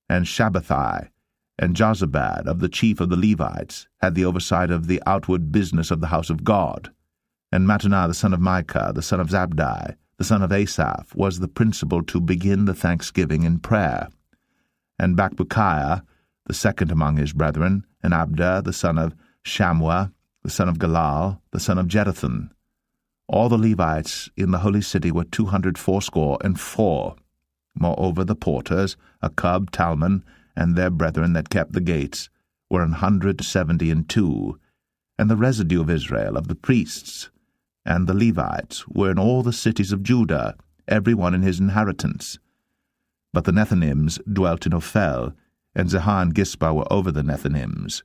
and Shabbathai, and Jozabad, of the chief of the Levites, had the oversight of the outward business of the house of God. And Mattaniah, the son of Micah, the son of Zabdi, the son of Asaph, was the principal to begin the thanksgiving in prayer. And Bakbukiah, the second among his brethren, and Abda, the son of Shammua, the son of Galal, the son of Jeduthun. All the Levites in the holy city were 284. Moreover, the porters, Akub, Talmon, and their brethren that kept the gates, were 172. And the residue of Israel, of the priests, and the Levites, were in all the cities of Judah, every one in his inheritance. But the Nethinims dwelt in Ophel, and Zehah and Gispa were over the Nethinims.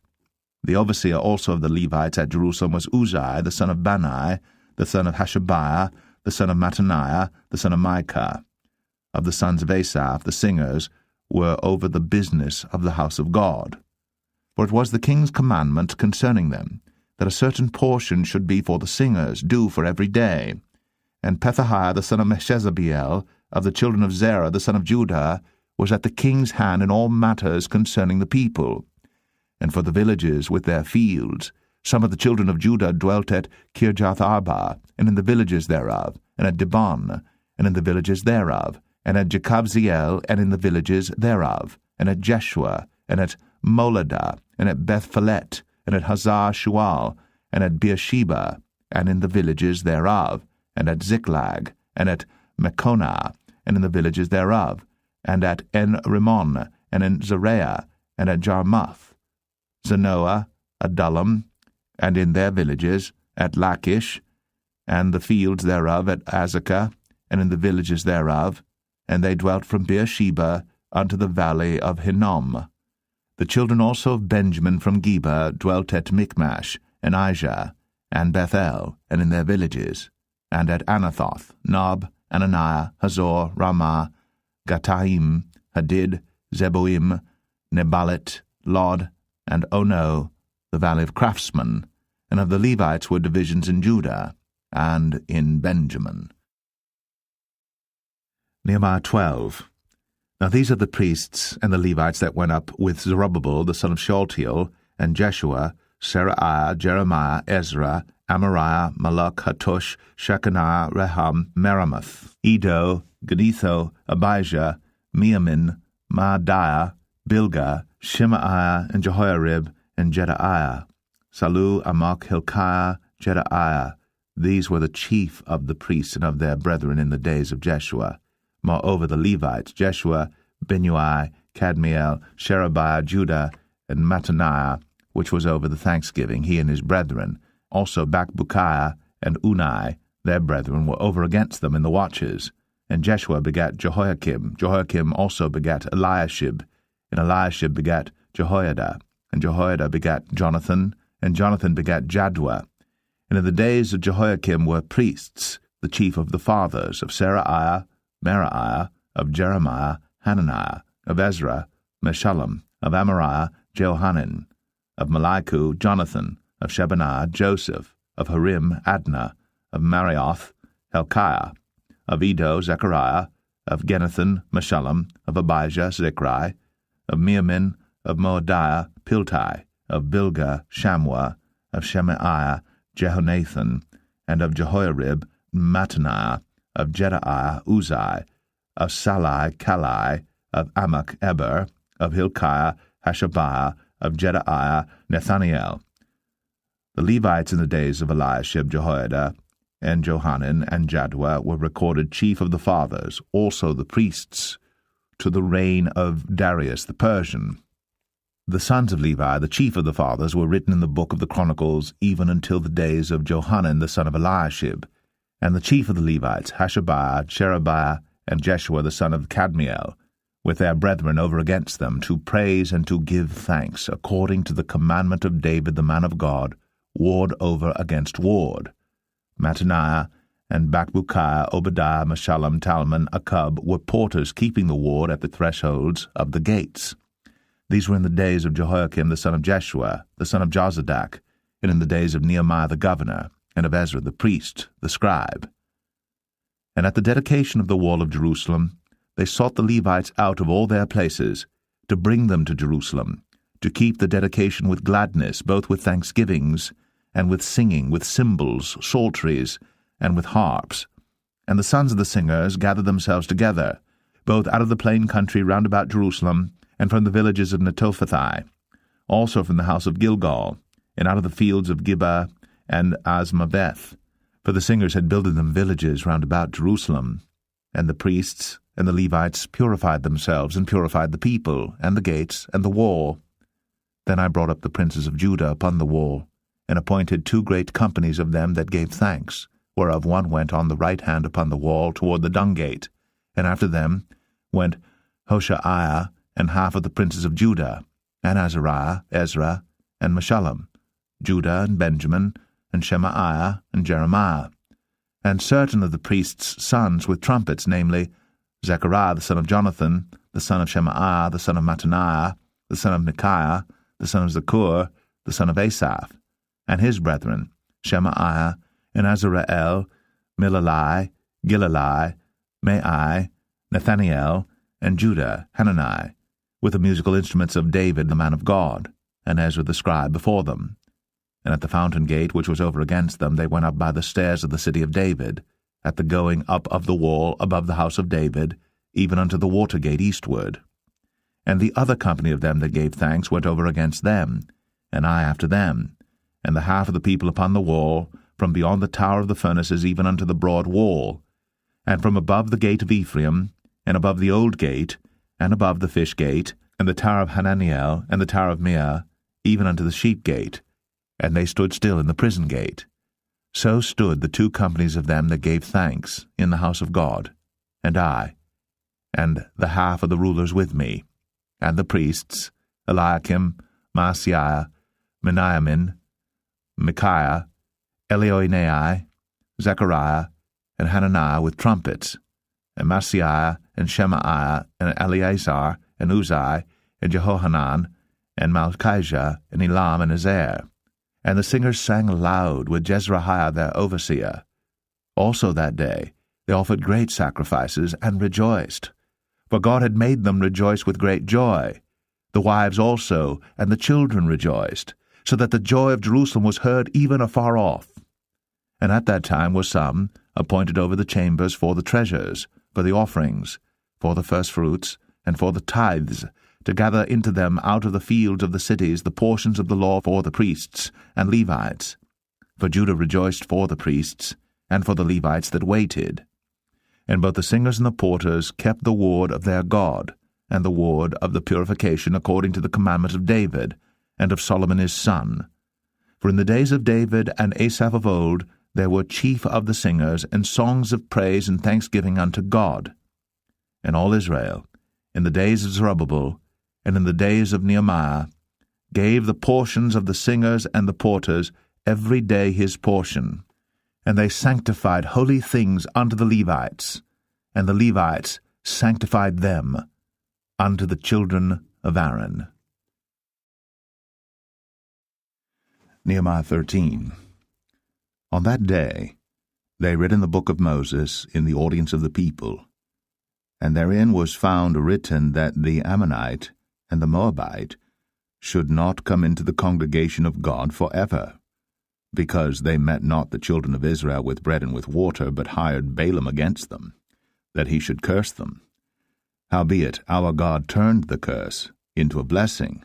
The overseer also of the Levites at Jerusalem was Uzziah, the son of Bani, the son of Hashabiah, the son of Mattaniah, the son of Micah. Of the sons of Asaph, the singers, were over the business of the house of God. For it was the king's commandment concerning them, that a certain portion should be for the singers, due for every day. And Pethahiah the son of Meshezabeel, of the children of Zerah the son of Judah, was at the king's hand in all matters concerning the people. And for the villages with their fields, some of the children of Judah dwelt at Kirjath-Arba, and in the villages thereof, and at Dibon, and in the villages thereof, and at Jekabzeel, and in the villages thereof, and at Jeshua, and at Moladah, and at Beth-Phelet, and at Hazar-Shual, and at Beersheba, and in the villages thereof, and at Ziklag, and at Mekonah, and in the villages thereof, and at En-Rimmon, and in Zerah, and at Jarmuth, Zanoah, Adullam, and in their villages, at Lachish, and the fields thereof at Azekah, and in the villages thereof, and they dwelt from Beersheba unto the valley of Hinnom. The children also of Benjamin from Geba dwelt at Michmash, and Aijah, and Bethel, and in their villages, and at Anathoth, Nob, Ananiah, Hazor, Ramah, Gataim, Hadid, Zeboim, Nebalit, Lod, and Ono, the valley of craftsmen, and of the Levites were divisions in Judah, and in Benjamin. Nehemiah 12. Now these are the priests and the Levites that went up with Zerubbabel the son of Shealtiel, and Jeshua, Seraiah, Jeremiah, Ezra, Amariah, Malach, Hattush, Shechaniah, Rehum, Meremoth, Edo, Geditho, Abijah, Miamin, Maadiah, Bilgah, Shemaiah, and Jehoiarib, and Jedaiah, Salu, Amok, Hilkiah, Jedaiah. These were the chief of the priests and of their brethren in the days of Jeshua. Moreover the Levites, Jeshua, Binnui, Kadmiel, Sherebiah, Judah, and Mattaniah, which was over the thanksgiving, he and his brethren. Also Bakbukiah and Unai, their brethren, were over against them in the watches. And Jeshua begat Jehoiakim. Jehoiakim also begat Eliashib, and Eliashib begat Jehoiada, and Jehoiada begat Jonathan, and Jonathan begat Jaddua. And in the days of Jehoiakim were priests, the chief of the fathers, of Seraiah, Meraiah, of Jeremiah, Hananiah, of Ezra, Meshullam, of Amariah, Jehohanan, of Malichu, Jonathan, of Shebaniah, Joseph, of Harim, Adnah, of Marioth, Helkiah, of Edo, Zechariah, of Genethan, Meshullam, of Abijah, Zichri, of Miamin, of Moadiah, Piltai, of Bilgah, Shammua, of Shemaiah, Jehonathan, and of Jehoiarib, Mattaniah, of Jedaiah, Uzai, of Salai, Kalai, of Amok, Eber, of Hilkiah, Hashabiah, of Jedaiah, Nethaniel. The Levites in the days of Eliashib, Jehoiada, and Johanan, and Jaddua were recorded chief of the fathers, also the priests, to the reign of Darius the Persian. The sons of Levi, the chief of the fathers, were written in the book of the Chronicles even until the days of Johanan the son of Eliashib. And the chief of the Levites, Hashabiah, Sherebiah, and Jeshua the son of Kadmiel, with their brethren over against them, to praise and to give thanks, according to the commandment of David the man of God, ward over against ward. Mattaniah and Bakbukiah, Obadiah, Meshullam, Talmon, Akub were porters keeping the ward at the thresholds of the gates. These were in the days of Jehoiakim the son of Jeshua, the son of Jozadak, and in the days of Nehemiah the governor, and of Ezra the priest, the scribe. And at the dedication of the wall of Jerusalem, they sought the Levites out of all their places, to bring them to Jerusalem, to keep the dedication with gladness, both with thanksgivings, and with singing, with cymbals, psalteries, and with harps. And the sons of the singers gathered themselves together, both out of the plain country round about Jerusalem, and from the villages of Netophathi, also from the house of Gilgal, and out of the fields of Gibeah and Azmaveth, for the singers had builded them villages round about Jerusalem. And the priests and the Levites purified themselves, and purified the people, and the gates, and the wall. Then I brought up the princes of Judah upon the wall, and appointed 2 great companies of them that gave thanks, whereof one went on the right hand upon the wall toward the dung gate, and after them went Hoshaiah and half of the princes of Judah, and Azariah, Ezra, and Meshullam, Judah and Benjamin, and Shemaiah and Jeremiah, and certain of the priests' sons with trumpets, namely Zechariah the son of Jonathan, the son of Shemaiah, the son of Mattaniah, the son of Micaiah, the son of Zaccur, the son of Asaph, and his brethren, Shemaiah, and Azareel, Milalai, Gilalai, Mai, Nathaniel, and Judah, Hanani, with the musical instruments of David the man of God, and Ezra the scribe before them. And at the fountain gate which was over against them they went up by the stairs of the city of David, at the going up of the wall above the house of David, even unto the water gate eastward. And the other company of them that gave thanks went over against them, and I after them, and the half of the people upon the wall, from beyond the tower of the furnaces even unto the broad wall, and from above the gate of Ephraim, and above the old gate, and above the fish gate, and the tower of Hananiel, and the tower of Meah, even unto the sheep gate, and they stood still in the prison gate. So stood the two companies of them that gave thanks in the house of God, and I, and the half of the rulers with me, and the priests, Eliakim, Maaseiah, Meniamin, Micaiah, Elioenai, Zechariah, and Hananiah with trumpets, and Maaseiah, and Shemaiah, and Eleazar, and Uzai, and Jehohanan, and Malchijah, and Elam, and Ezer. And the singers sang loud with Jezrahiah their overseer. Also that day they offered great sacrifices, and rejoiced. For God had made them rejoice with great joy. The wives also and the children rejoiced, so that the joy of Jerusalem was heard even afar off. And at that time were some appointed over the chambers for the treasures, for the offerings, for the firstfruits, and for the tithes, to gather into them out of the fields of the cities the portions of the law for the priests and Levites. For Judah rejoiced for the priests, and for the Levites that waited. And both the singers and the porters kept the ward of their God, and the ward of the purification according to the commandment of David, and of Solomon his son. For in the days of David and Asaph of old there were chief of the singers, and songs of praise and thanksgiving unto God. And all Israel, in the days of Zerubbabel, and in the days of Nehemiah, gave the portions of the singers and the porters every day his portion. And they sanctified holy things unto the Levites, and the Levites sanctified them unto the children of Aaron. Nehemiah 13. On that day they read in the book of Moses in the audience of the people, and therein was found written that the Ammonite and the Moabite should not come into the congregation of God forever, because they met not the children of Israel with bread and with water, but hired Balaam against them, that he should curse them. Howbeit our God turned the curse into a blessing.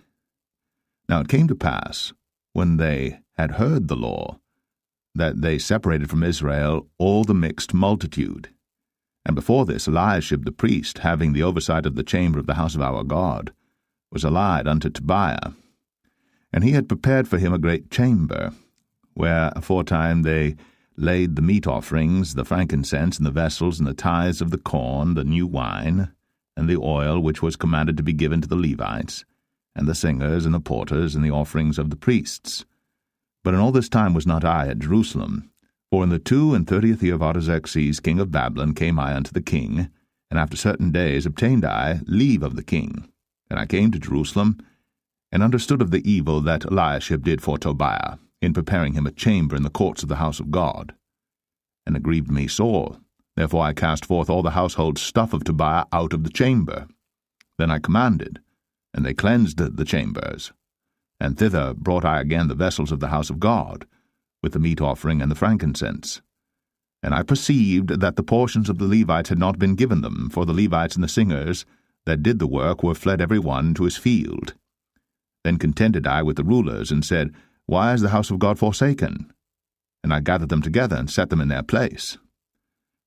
Now it came to pass, when they had heard the law, that they separated from Israel all the mixed multitude. And before this Eliashib the priest, having the oversight of the chamber of the house of our God, was allied unto Tobiah. And he had prepared for him a great chamber, where aforetime they laid the meat offerings, the frankincense, and the vessels, and the tithes of the corn, the new wine, and the oil which was commanded to be given to the Levites, and the singers, and the porters, and the offerings of the priests. But in all this time was not I at Jerusalem, for in the 32 year of Artaxerxes king of Babylon came I unto the king, and after certain days obtained I leave of the king. And I came to Jerusalem, and understood of the evil that Eliashib did for Tobiah, in preparing him a chamber in the courts of the house of God. And it grieved me sore. Therefore I cast forth all the household stuff of Tobiah out of the chamber. Then I commanded, and they cleansed the chambers. And thither brought I again the vessels of the house of God, with the meat offering and the frankincense. And I perceived that the portions of the Levites had not been given them, for the Levites and the singers that did the work were fled every one to his field. Then contended I with the rulers, and said, Why is the house of God forsaken? And I gathered them together, and set them in their place.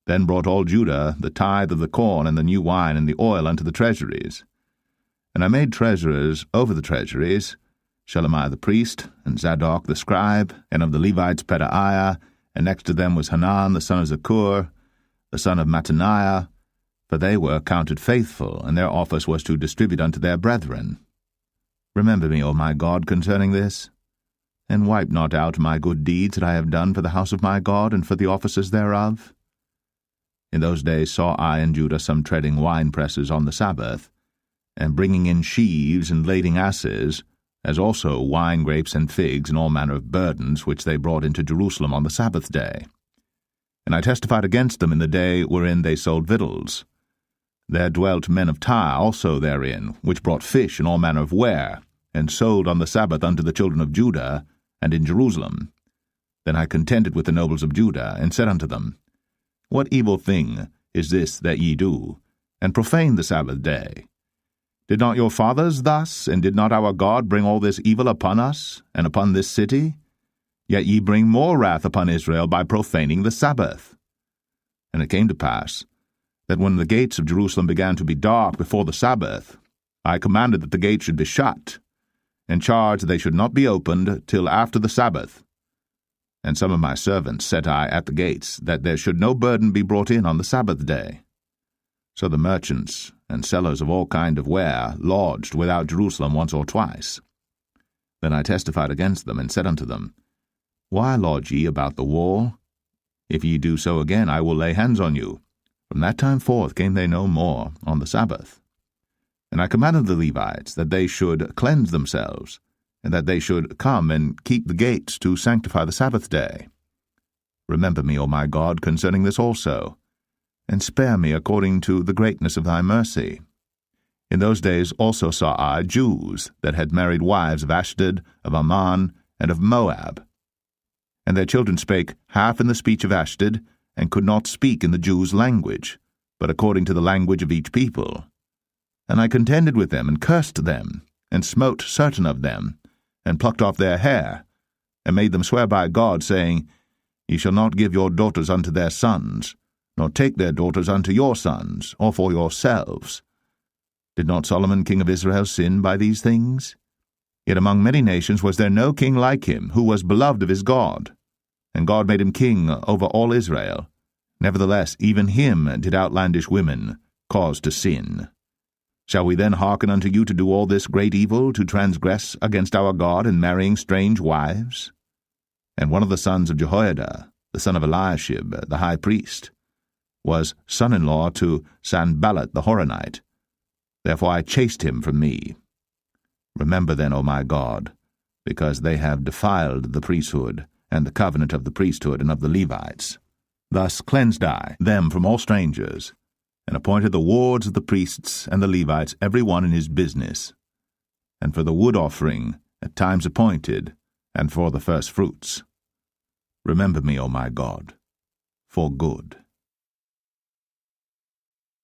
Then brought all Judah the tithe of the corn, and the new wine, and the oil unto the treasuries. And I made treasurers over the treasuries, Shelemiah the priest, and Zadok the scribe, and of the Levites Pedaiah, and next to them was Hanan the son of Zaccur, the son of Mattaniah, for they were counted faithful, and their office was to distribute unto their brethren. Remember me, O my God, concerning this, and wipe not out my good deeds that I have done for the house of my God and for the offices thereof. In those days saw I in Judah some treading winepresses on the Sabbath, and bringing in sheaves and lading asses, as also wine grapes and figs and all manner of burdens which they brought into Jerusalem on the Sabbath day. And I testified against them in the day wherein they sold victuals. There dwelt men of Tyre also therein, which brought fish and all manner of ware, and sold on the Sabbath unto the children of Judah, and in Jerusalem. Then I contended with the nobles of Judah, and said unto them, What evil thing is this that ye do, and profane the Sabbath day? Did not your fathers thus, and did not our God bring all this evil upon us, and upon this city? Yet ye bring more wrath upon Israel by profaning the Sabbath. And it came to pass, that when the gates of Jerusalem began to be dark before the Sabbath, I commanded that the gates should be shut, and charged they should not be opened till after the Sabbath. And some of my servants set I at the gates, that there should no burden be brought in on the Sabbath day. So the merchants and sellers of all kind of ware lodged without Jerusalem once or twice. Then I testified against them, and said unto them, Why lodge ye about the wall? If ye do so again, I will lay hands on you. From that time forth came they no more on the Sabbath. And I commanded the Levites that they should cleanse themselves, and that they should come and keep the gates to sanctify the Sabbath day. Remember me, O my God, concerning this also, and spare me according to the greatness of thy mercy. In those days also saw I Jews that had married wives of Ashdod, of Ammon, and of Moab. And their children spake half in the speech of Ashdod, and could not speak in the Jews' language, but according to the language of each people. And I contended with them, and cursed them, and smote certain of them, and plucked off their hair, and made them swear by God, saying, Ye shall not give your daughters unto their sons, nor take their daughters unto your sons, or for yourselves. Did not Solomon king of Israel sin by these things? Yet among many nations was there no king like him, who was beloved of his God. And God made him king over all Israel. Nevertheless, even him did outlandish women cause to sin. Shall we then hearken unto you to do all this great evil, to transgress against our God in marrying strange wives? And one of the sons of Jehoiada, the son of Eliashib, the high priest, was son-in-law to Sanballat the Horonite. Therefore I chased him from me. Remember then, O my God, because they have defiled the priesthood, and the covenant of the priesthood and of the Levites. Thus cleansed I them from all strangers, and appointed the wards of the priests and the Levites, every one in his business, and for the wood offering at times appointed, and for the first fruits. Remember me, O my God, for good.